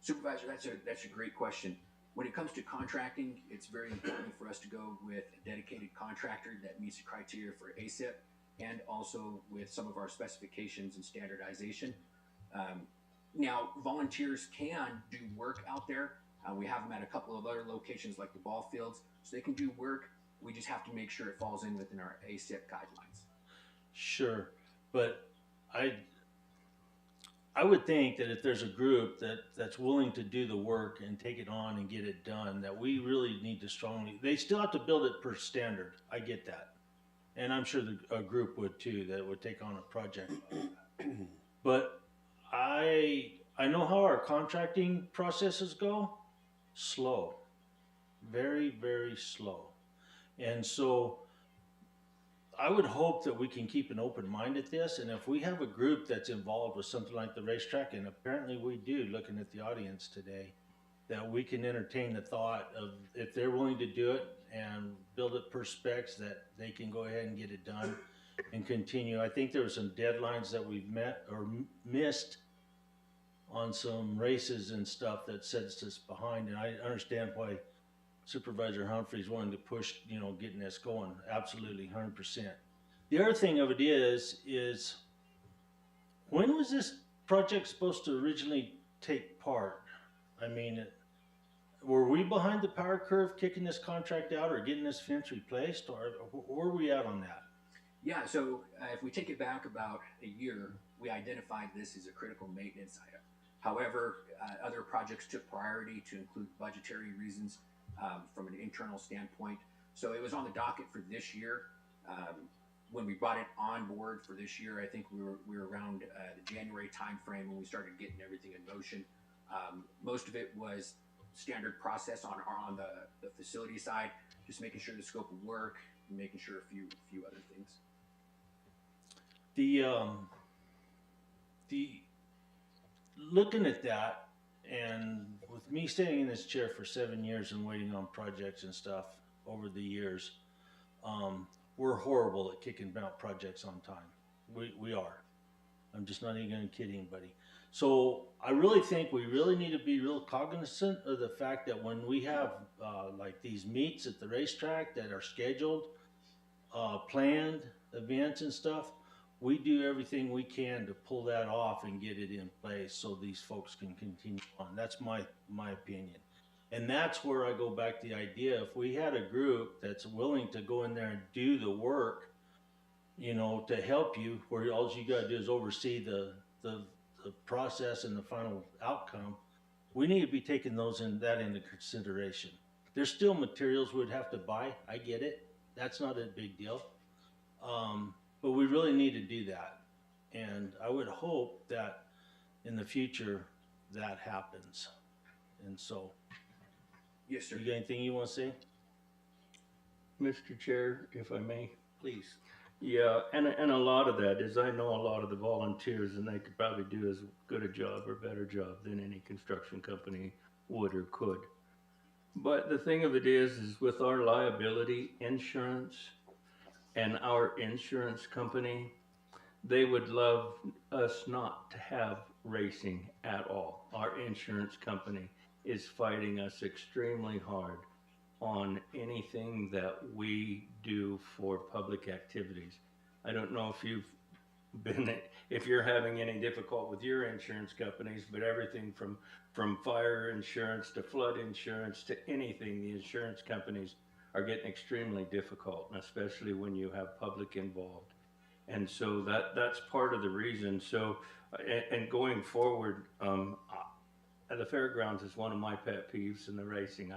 [SPEAKER 13] Supervisor, that's a great question. When it comes to contracting, it's very important for us to go with a dedicated contractor that meets the criteria for ASIP and also with some of our specifications and standardization. Now, volunteers can do work out there. We have them at a couple of other locations like the ball fields, so they can do work. We just have to make sure it falls in within our ASIP guidelines.
[SPEAKER 7] Sure, but I would think that if there's a group that's willing to do the work and take it on and get it done, that we really need to strongly, they still have to build it per standard. I get that. And I'm sure a group would too, that would take on a project. But I know how our contracting processes go. Slow. Very, very slow. And so I would hope that we can keep an open mind at this, and if we have a group that's involved with something like the racetrack, and apparently we do, looking at the audience today, that we can entertain the thought of, if they're willing to do it and build it per specs, that they can go ahead and get it done and continue. I think there were some deadlines that we've met or missed on some races and stuff that sets us behind, and I understand why Supervisor Humphrey's wanting to push, getting this going. Absolutely, 100%. The other thing of it is when was this project supposed to originally take part? I mean, were we behind the power curve kicking this contract out or getting this fence replaced, or where are we at on that?
[SPEAKER 13] Yeah, so if we take it back about a year, we identified this as a critical maintenance item. However, other projects took priority to include budgetary reasons. From an internal standpoint. So it was on the docket for this year. When we brought it on board for this year, I think we were around the January timeframe when we started getting everything in motion. Most of it was standard process on the facility side, just making sure the scope of work and making sure a few other things.
[SPEAKER 7] The looking at that, and with me staying in this chair for 7 years and waiting on projects and stuff over the years, we're horrible at kicking out projects on time. We are. I'm just not even going to kid anybody. So I really think we really need to be real cognizant of the fact that when we have like these meets at the racetrack that are scheduled, planned events and stuff, we do everything we can to pull that off and get it in place so these folks can continue on. That's my opinion. And that's where I go back to the idea, if we had a group that's willing to go in there and do the work, you know, to help you, where all you got to do is oversee the process and the final outcome, we need to be taking that into consideration. There's still materials we'd have to buy. I get it. That's not a big deal. But we really need to do that. And I would hope that in the future that happens. And so,
[SPEAKER 13] Yes, sir.
[SPEAKER 7] you got anything you want to say?
[SPEAKER 4] Mr. Chair, if I may.
[SPEAKER 3] Please.
[SPEAKER 4] Yeah, and a lot of that is, I know a lot of the volunteers, and they could probably do as good a job or better job than any construction company would or could. But the thing of it is with our liability insurance and our insurance company, they would love us not to have racing at all. Our insurance company is fighting us extremely hard on anything that we do for public activities. I don't know if if you're having any difficulty with your insurance companies, but everything from fire insurance to flood insurance to anything, the insurance companies are getting extremely difficult, and especially when you have public involved. And so that's part of the reason. So, and going forward, the fairgrounds is one of my pet peeves in the racing.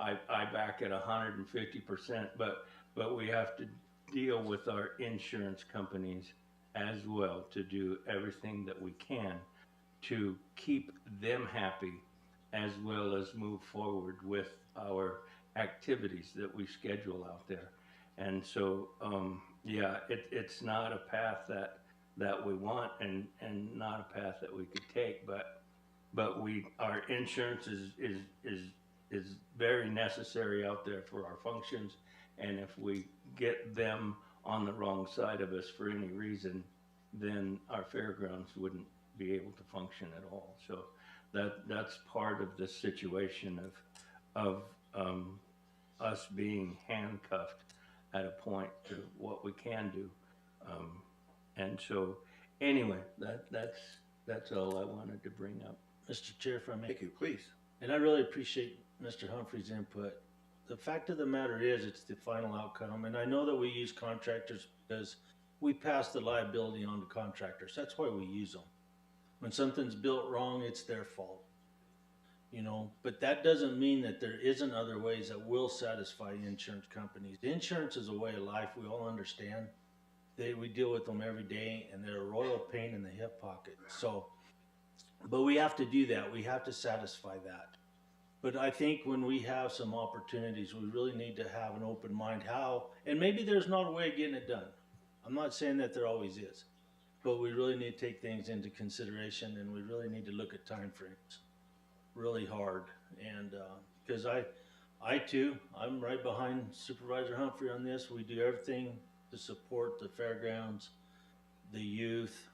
[SPEAKER 4] I back at 150%, but we have to deal with our insurance companies as well to do everything that we can to keep them happy, as well as move forward with our activities that we schedule out there. And so, yeah, it's not a path that we want, and not a path that we could take, but our insurance is very necessary out there for our functions. And if we get them on the wrong side of us for any reason, then our fairgrounds wouldn't be able to function at all. So that's part of the situation of us being handcuffed at a point to what we can do. And so anyway, that's all I wanted to bring up.
[SPEAKER 7] Mr. Chair, if I may.
[SPEAKER 3] Thank you, please.
[SPEAKER 7] And I really appreciate Mr. Humphrey's input. The fact of the matter is, it's the final outcome. And I know that we use contractors because we pass the liability on to contractors. That's why we use them. When something's built wrong, it's their fault. You know, but that doesn't mean that there isn't other ways that will satisfy insurance companies. Insurance is a way of life. We all understand. We deal with them every day, and they're a royal pain in the hip pocket. So, but we have to do that. We have to satisfy that. But I think when we have some opportunities, we really need to have an open mind and maybe there's not a way of getting it done. I'm not saying that there always is, but we really need to take things into consideration, and we really need to look at time frames really hard. And because I too, I'm right behind Supervisor Humphrey on this. We do everything to support the fairgrounds, the youth,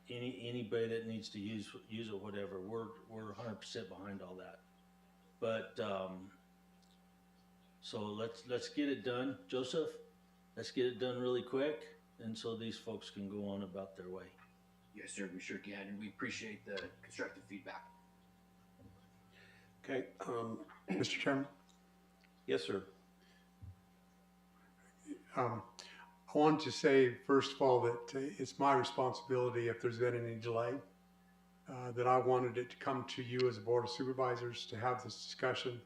[SPEAKER 7] anybody that needs to use it, whatever. We're 100% behind all that. But so let's get it done, Joseph. Let's get it done really quick, and so these folks can go on about their way.
[SPEAKER 13] Yes, sir, we sure can, and we appreciate the constructive feedback.
[SPEAKER 3] Okay.
[SPEAKER 5] Mr. Chairman?
[SPEAKER 3] Yes, sir.
[SPEAKER 5] I wanted to say, first of all, that it's my responsibility if there's been any delay, that I wanted it to come to you as a Board of Supervisors to have this discussion.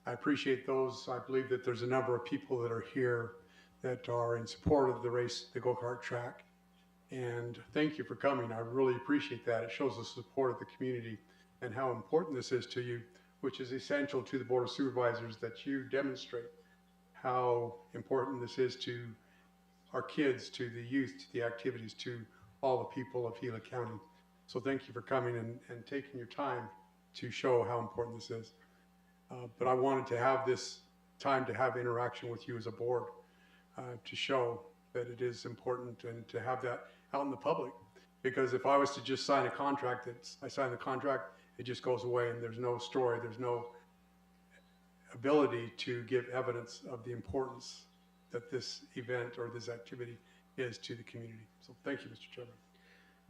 [SPEAKER 5] I appreciate those. I believe that there's a number of people that are here that are in support of the go-kart track. And thank you for coming. I really appreciate that. It shows the support of the community and how important this is to you, which is essential to the Board of Supervisors, that you demonstrate how important this is to our kids, to the youth, to the activities, to all the people of Gila County. So thank you for coming and taking your time to show how important this is. But I wanted to have this time to have interaction with you as a board, to show that it is important and to have that out in the public. Because if I was to just sign a contract, I sign the contract, it just goes away and there's no story, there's no ability to give evidence of the importance that this event or this activity is to the community. So thank you, Mr. Chairman.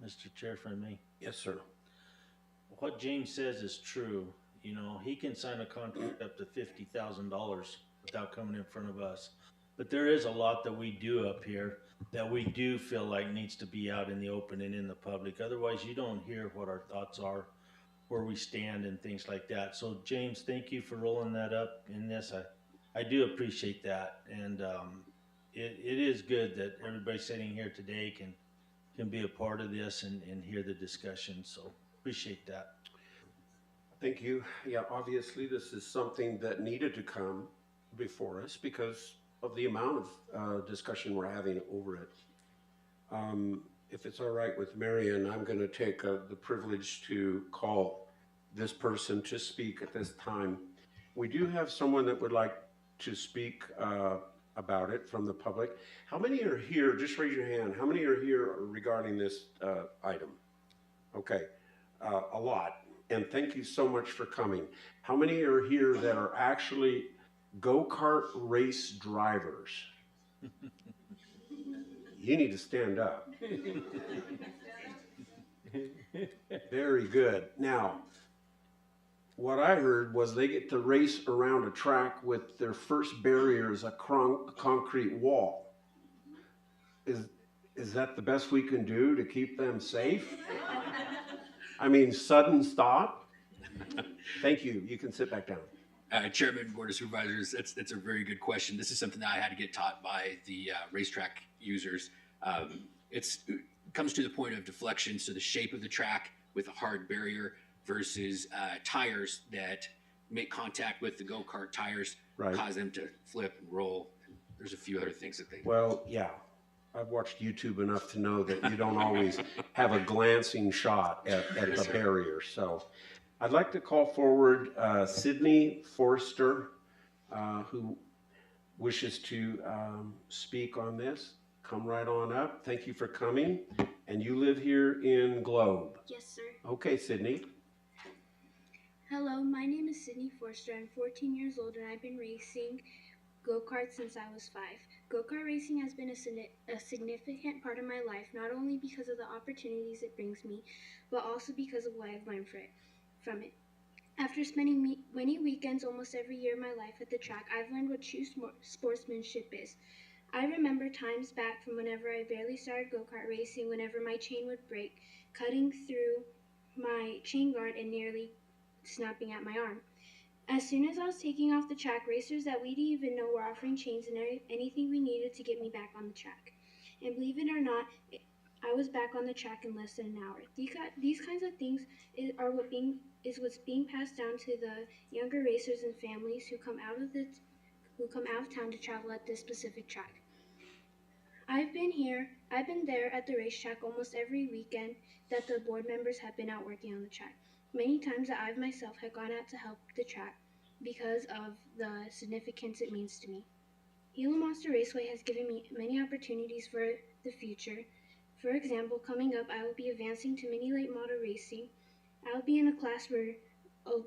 [SPEAKER 7] Mr. Chair, if I may.
[SPEAKER 3] Yes, sir.
[SPEAKER 7] What James says is true. You know, he can sign a contract up to $50,000 without coming in front of us. But there is a lot that we do up here that we do feel like needs to be out in the open and in the public. Otherwise, you don't hear what our thoughts are, where we stand and things like that. So James, thank you for rolling that up in this. I do appreciate that. And it is good that everybody sitting here today can be a part of this and hear the discussion. So appreciate that.
[SPEAKER 3] Thank you. Yeah, obviously this is something that needed to come before us because of the amount of discussion we're having over it. If it's all right with Marion, I'm going to take the privilege to call this person to speak at this time. We do have someone that would like to speak about it from the public. How many are here? Just raise your hand. How many are here regarding this item? Okay, a lot. And thank you so much for coming. How many are here that are actually go-kart race drivers? You need to stand up. Very good. Now, what I heard was they get to race around a track with their first barrier is a concrete wall. Is that the best we can do to keep them safe? I mean, sudden stop? Thank you. You can sit back down.
[SPEAKER 13] Chairman, Board of Supervisors, that's a very good question. This is something that I had to get taught by the racetrack users. It comes to the point of deflection, so the shape of the track with a hard barrier versus tires that make contact with the go-kart tires,
[SPEAKER 3] Right.
[SPEAKER 13] cause them to flip and roll. There's a few other things that they...
[SPEAKER 3] Well, yeah. I've watched YouTube enough to know that you don't always have a glancing shot at the barrier. So I'd like to call forward Sydney Forster, who wishes to speak on this. Come right on up. Thank you for coming. And you live here in Globe.
[SPEAKER 14] Yes, sir.
[SPEAKER 3] Okay, Sydney.
[SPEAKER 14] Hello, my name is Sydney Forster. I'm 14 years old and I've been racing go-karts since I was 5. Go-kart racing has been a significant part of my life, not only because of the opportunities it brings me, but also because of what I've learned from it. After spending many weekends almost every year of my life at the track, I've learned what true sportsmanship is. I remember times back from whenever I barely started go-kart racing, whenever my chain would break, cutting through my chain guard and nearly snapping at my arm. As soon as I was taking off the track, racers that we didn't even know were offering chains and anything we needed to get me back on the track. And believe it or not, I was back on the track in less than an hour. These kinds of things are what's being passed down to the younger racers and families who come out of town to travel at this specific track. I've been there at the racetrack almost every weekend that the board members have been out working on the track. Many times that I myself have gone out to help the track because of the significance it means to me. Gila Monster Raceway has given me many opportunities for the future. For example, coming up, I will be advancing to mini late model racing. I will be in a class where a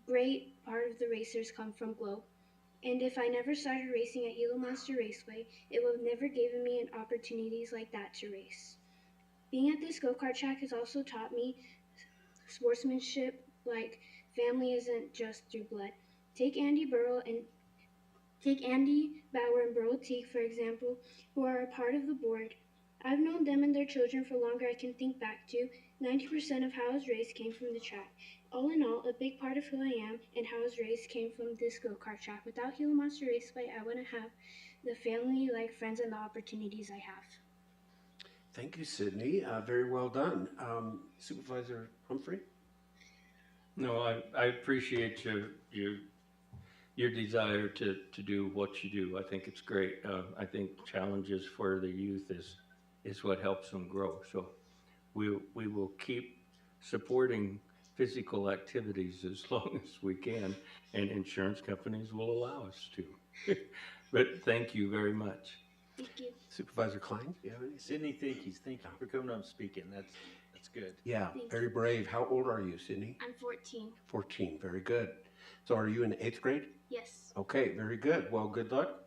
[SPEAKER 14] great part of the racers come from Globe. And if I never started racing at Gila Monster Raceway, it would have never given me opportunities like that to race. Being at this go-kart track has also taught me sportsmanship, like family isn't just through blood. Take Andy Bauer and Burl Teague, for example, who are a part of the board. I've known them and their children for longer I can think back to. 90% of how I was raised came from the track. All in all, a big part of who I am and how I was raised came from this go-kart track. Without Gila Monster Raceway, I wouldn't have the family, like friends, and the opportunities I have.
[SPEAKER 3] Thank you, Sydney. Very well done. Supervisor Humphrey?
[SPEAKER 4] No, I appreciate you your desire to do what you do. I think it's great. I think challenges for the youth is what helps them grow. So we will keep supporting physical activities as long as we can, and insurance companies will allow us to. But thank you very much.
[SPEAKER 14] Thank you.
[SPEAKER 3] Supervisor Klein, do you have any?
[SPEAKER 7] Sydney, thank you for coming up and speaking. That's good.
[SPEAKER 3] Yeah,
[SPEAKER 14] Thank
[SPEAKER 3] very
[SPEAKER 14] you.
[SPEAKER 3] brave. How old are you, Sydney?
[SPEAKER 14] I'm 14.
[SPEAKER 3] 14, very good. So are you in 8th grade?
[SPEAKER 14] Yes.
[SPEAKER 3] Okay, very good. Well, good luck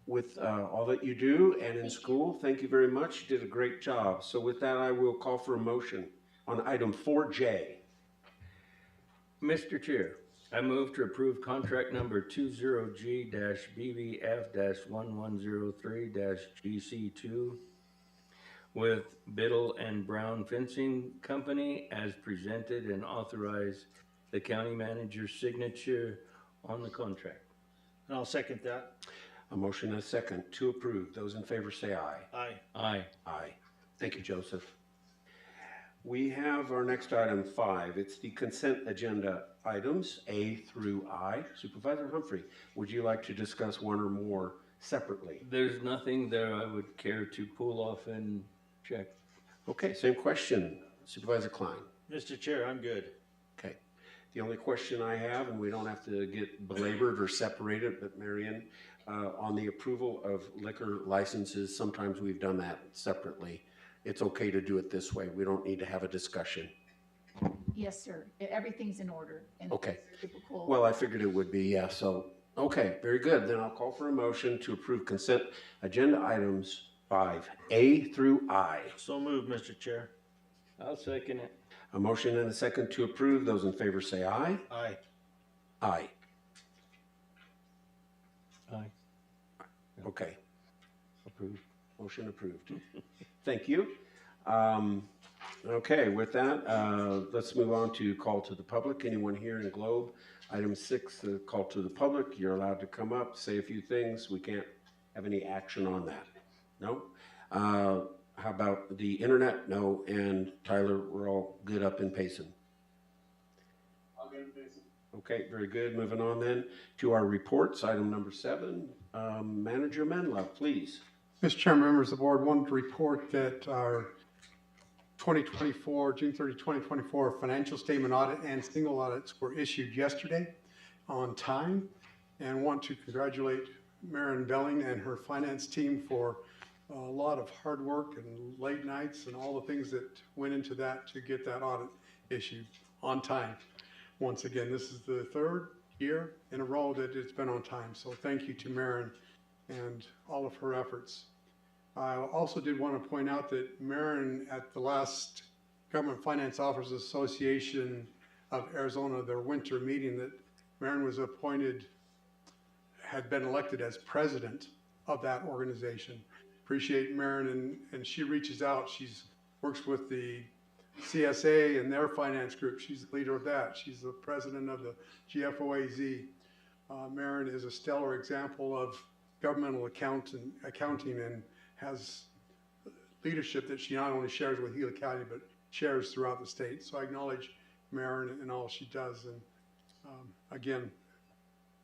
[SPEAKER 3] with all that you do and in school. Thank you very much. You did a great job. So with that, I will call for a motion on item 4J.
[SPEAKER 4] Mr. Chair, I move to approve contract number 20G-BBF-1103-GC2 with Biddle and Brown Fencing Company as presented, and authorize the county manager's signature on the contract.
[SPEAKER 7] And I'll second that.
[SPEAKER 3] A motion and a second to approve. Those in favor say aye.
[SPEAKER 7] Aye.
[SPEAKER 4] Aye.
[SPEAKER 3] Aye. Thank you, Joseph. We have our next item 5. It's the consent agenda items A through I. Supervisor Humphrey, would you like to discuss one or more separately?
[SPEAKER 4] There's nothing there I would care to pull off and check.
[SPEAKER 3] Okay, same question. Supervisor Klein.
[SPEAKER 7] Mr. Chair, I'm good.
[SPEAKER 3] Okay. The only question I have, and we don't have to get belabored or separated, but Marion, on the approval of liquor licenses, sometimes we've done that separately. It's okay to do it this way. We don't need to have a discussion.
[SPEAKER 1] Yes, sir. Everything's in order. And
[SPEAKER 3] Okay.
[SPEAKER 1] typical.
[SPEAKER 3] Well, I figured it would be, yeah, so, okay, very good. Then I'll call for a motion to approve consent agenda items 5A through I.
[SPEAKER 7] So moved, Mr. Chair.
[SPEAKER 4] I'll second it.
[SPEAKER 3] A motion and a second to approve. Those in favor say aye.
[SPEAKER 7] Aye.
[SPEAKER 3] Aye.
[SPEAKER 4] Aye.
[SPEAKER 3] Okay,
[SPEAKER 4] Approved.
[SPEAKER 3] motion approved. Thank you. Okay, with that, let's move on to call to the public. Anyone here in Globe? Item 6, call to the public. You're allowed to come up, say a few things. We can't have any action on that. No? How about the internet? No. And Tyler, we're all good up in Payson.
[SPEAKER 8] I'll get it, Jason.
[SPEAKER 3] Okay, very good. Moving on then to our reports. Item number 7, Manager Menlove, please.
[SPEAKER 5] Mr. Chairman, members of the board, wanted to report that our 2024, June 30, 2024 financial statement audit and single audits were issued yesterday on time, and want to congratulate Maren Belling and her finance team for a lot of hard work and late nights and all the things that went into that to get that audit issued on time. Once again, this is the 3rd year in a row that it's been on time, so thank you to Maren and all of her efforts. I also did want to point out that Maren, at the last Government Finance Officers Association of Arizona, their winter meeting, that Maren was appointed, had been elected as president of that organization. Appreciate Maren, and she reaches out. She's works with the CSA and their finance group. She's the leader of that. She's the president of the GFOAZ. Maren is a stellar example of governmental accounting and has leadership that she not only shares with Gila County, but shares throughout the state. So I acknowledge Maren and all she does. And again,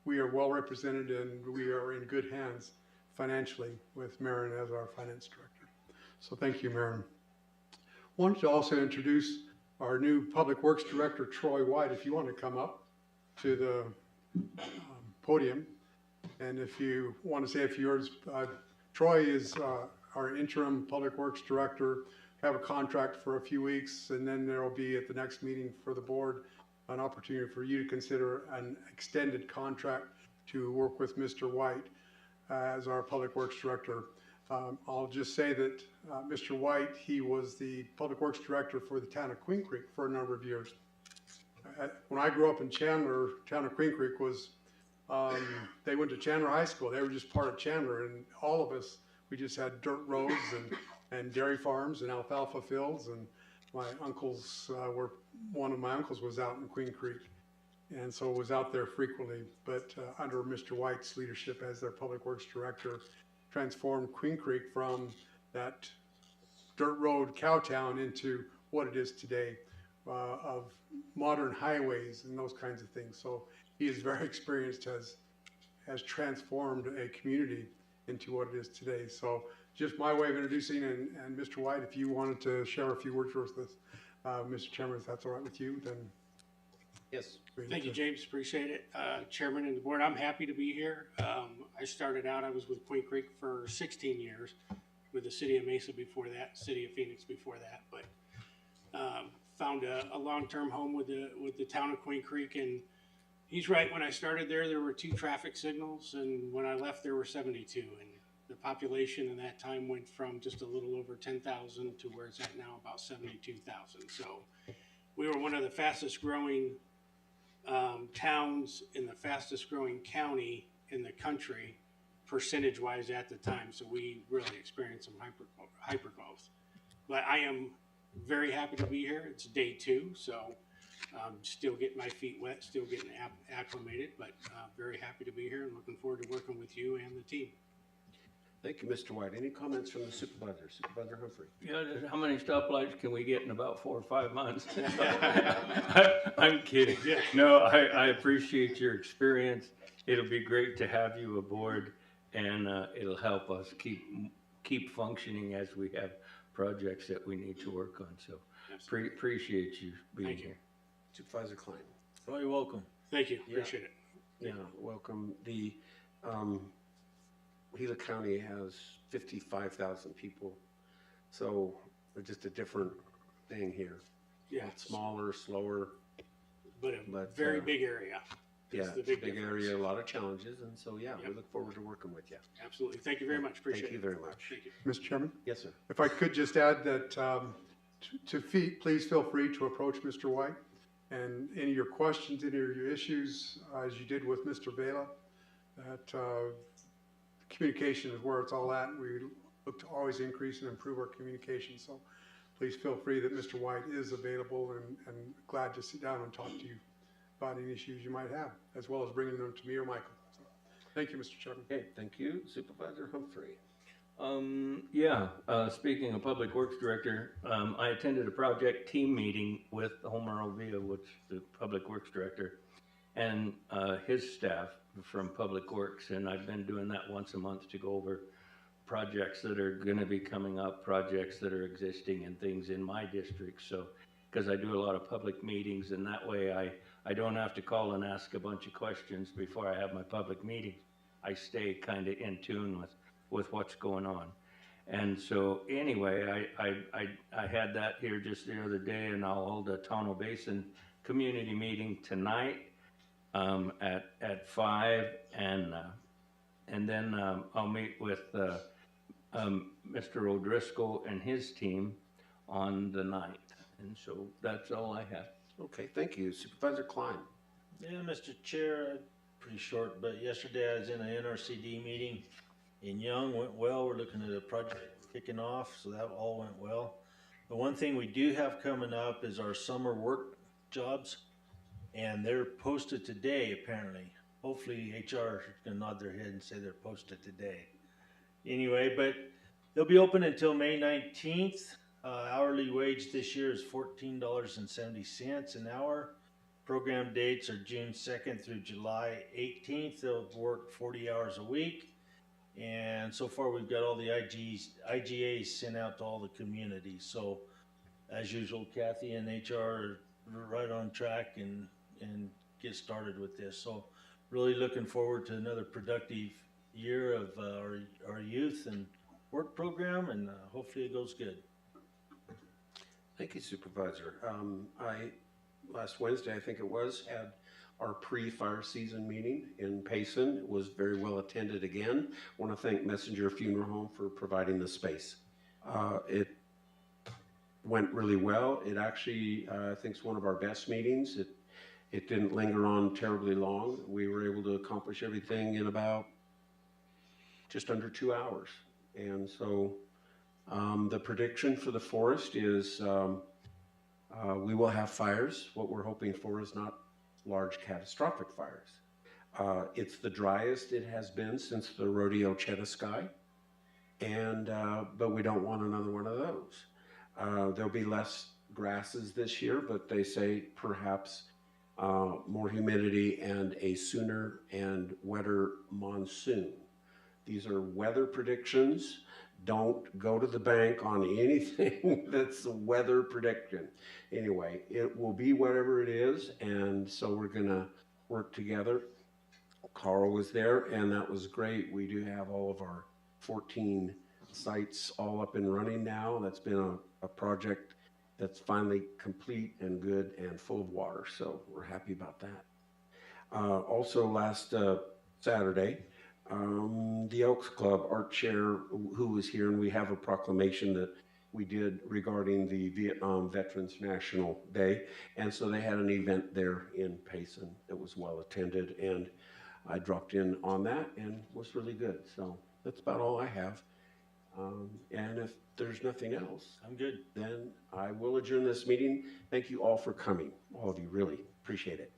[SPEAKER 5] we are well represented and we are in good hands financially with Maren as our finance director. So thank you, Maren. Wanted to also introduce our new Public Works Director, Troy White. If you want to come up to the podium, and if you want to say a few words, Troy is our interim Public Works Director. Have a contract for a few weeks, and then there will be at the next meeting for the board an opportunity for you to consider an extended contract to work with Mr. White as our Public Works Director. I'll just say that Mr. White, he was the Public Works Director for the town of Queen Creek for a number of years. When I grew up in Chandler, town of Queen Creek was, they went to Chandler High School. They were just part of Chandler, and all of us, we just had dirt roads and dairy farms and alfalfa fields, and my uncles one of my uncles was out in Queen Creek, and so was out there frequently, but under Mr. White's leadership as their Public Works Director, transformed Queen Creek from that dirt road cow town into what it is today, of modern highways and those kinds of things. So he is very experienced, has has transformed a community into what it is today. So just my way of introducing, and Mr. White, if you wanted to share a few words with us, Mr. Chairman, if that's all right with you, then.
[SPEAKER 3] Yes.
[SPEAKER 15] Thank you, James. Appreciate it. Chairman and the board, I'm happy to be here. I started out, I was with Queen Creek for 16 years, with the city of Mesa before that, city of Phoenix before that, but found a long-term home with the town of Queen Creek. And he's right, when I started there were 2 traffic signals, and when I left there were 72. And the population in that time went from just a little over 10,000 to where it's at now, about 72,000. So we were one of the fastest growing towns in the fastest growing county in the country, percentage wise at the time. So we really experienced some hyper growth. But I am very happy to be here. It's day 2, so still getting my feet wet, still getting acclimated, but very happy to be here and looking forward to working with you and the team.
[SPEAKER 3] Thank you, Mr. White. Any comments from the supervisor? Supervisor Humphrey?
[SPEAKER 4] Yeah, just how many stoplights can we get in about 4 or 5 months? I'm kidding.
[SPEAKER 15] Yeah.
[SPEAKER 4] No, I appreciate your experience. It'll be great to have you aboard, and it'll help us keep functioning as we have projects that we need to work on. So appreciate you being
[SPEAKER 15] Thank you.
[SPEAKER 4] here.
[SPEAKER 3] Supervisor Klein?
[SPEAKER 7] Oh, you're welcome.
[SPEAKER 15] Thank you. Appreciate it.
[SPEAKER 3] Yeah, welcome. The Gila County has 55,000 people, so it's just a different thing here.
[SPEAKER 15] Yeah.
[SPEAKER 3] Smaller, slower.
[SPEAKER 15] But a very big area.
[SPEAKER 3] Yeah,
[SPEAKER 15] That's the
[SPEAKER 3] it's a big
[SPEAKER 15] difference.
[SPEAKER 3] area, a lot of challenges, and so, yeah, we
[SPEAKER 15] Yep.
[SPEAKER 3] look forward to working with you.
[SPEAKER 15] Absolutely. Thank you very much. Appreciate it.
[SPEAKER 3] Thank you very much.
[SPEAKER 15] Thank you.
[SPEAKER 5] Mr. Chairman,
[SPEAKER 3] Yes, sir.
[SPEAKER 5] if I could just add that please feel free to approach Mr. White, and any of your questions, any of your issues, as you did with Mr. Vela, that communication is where it's all at. We look to always increase and improve our communication. So please feel free that Mr. White is available and glad to sit down and talk to you about any issues you might have, as well as bringing them to me or Michael. So, thank you, Mr. Chairman.
[SPEAKER 3] Okay, thank you. Supervisor Humphrey?
[SPEAKER 4] Speaking of Public Works Director, I attended a project team meeting with Homer Ovia, which is the Public Works Director, and his staff from Public Works, and I've been doing that once a month to go over projects that are going to be coming up, projects that are existing, and things in my district. So, because I do a lot of public meetings, and that way I don't have to call and ask a bunch of questions before I have my public meeting. I stay kind of in tune with what's going on. And so anyway, I had that here just the other day, and I'll hold a Tonto Basin community meeting tonight at 5, and then I'll meet with Mr. O'Driscoll and his team on the 9th. And so that's all I have.
[SPEAKER 3] Okay, thank you. Supervisor Klein?
[SPEAKER 7] Yeah, Mr. Chair, pretty short, but yesterday I was in an NRCD meeting in Young, went well. We're looking at a project kicking off, so that all went well. The one thing we do have coming up is our summer work jobs, and they're posted today, apparently. Hopefully HR is gonna nod their head and say they're posted today. Anyway, but they'll be open until May 19th. Hourly wage this year is $14.70 an hour. Program dates are June 2nd through July 18th. They'll work 40 hours a week. And so far we've got all the IGAs sent out to all the communities. So as usual, Kathy and HR are right on track and get started with this. So really looking forward to another productive year of our youth and work program, and hopefully it goes good.
[SPEAKER 3] Thank you, Supervisor. Last Wednesday, I think it was, had our pre-fire season meeting in Payson. It was very well attended again. I want to thank Messenger Funeral Home for providing the space. It went really well. It actually, I think, is one of our best meetings. It didn't linger on terribly long. We were able to accomplish everything in about just under 2 hours. And so the prediction for the forest is we will have fires. What we're hoping for is not large catastrophic fires. It's the driest it has been since the rodeo Chetasky, and but we don't want another one of those. There'll be less grasses this year, but they say perhaps more humidity, and a sooner and wetter monsoon. These are weather predictions. Don't go to the bank on anything that's a weather prediction. Anyway, it will be whatever it is, and so we're gonna work together. Carl was there, and that was great. We do have all of our 14 sites all up and running now. That's been a project that's finally complete and good and full of water, so we're happy about that. Also last Saturday, the Elks Club art chair who was here, and we have a proclamation that we did regarding the Vietnam Veterans National Day, and so they had an event there in Payson that was well attended, and I dropped in on that and was really good. So that's about all I have. And if there's nothing else,
[SPEAKER 7] I'm good.
[SPEAKER 3] then I will adjourn this meeting. Thank you all for coming, all of you, really appreciate it.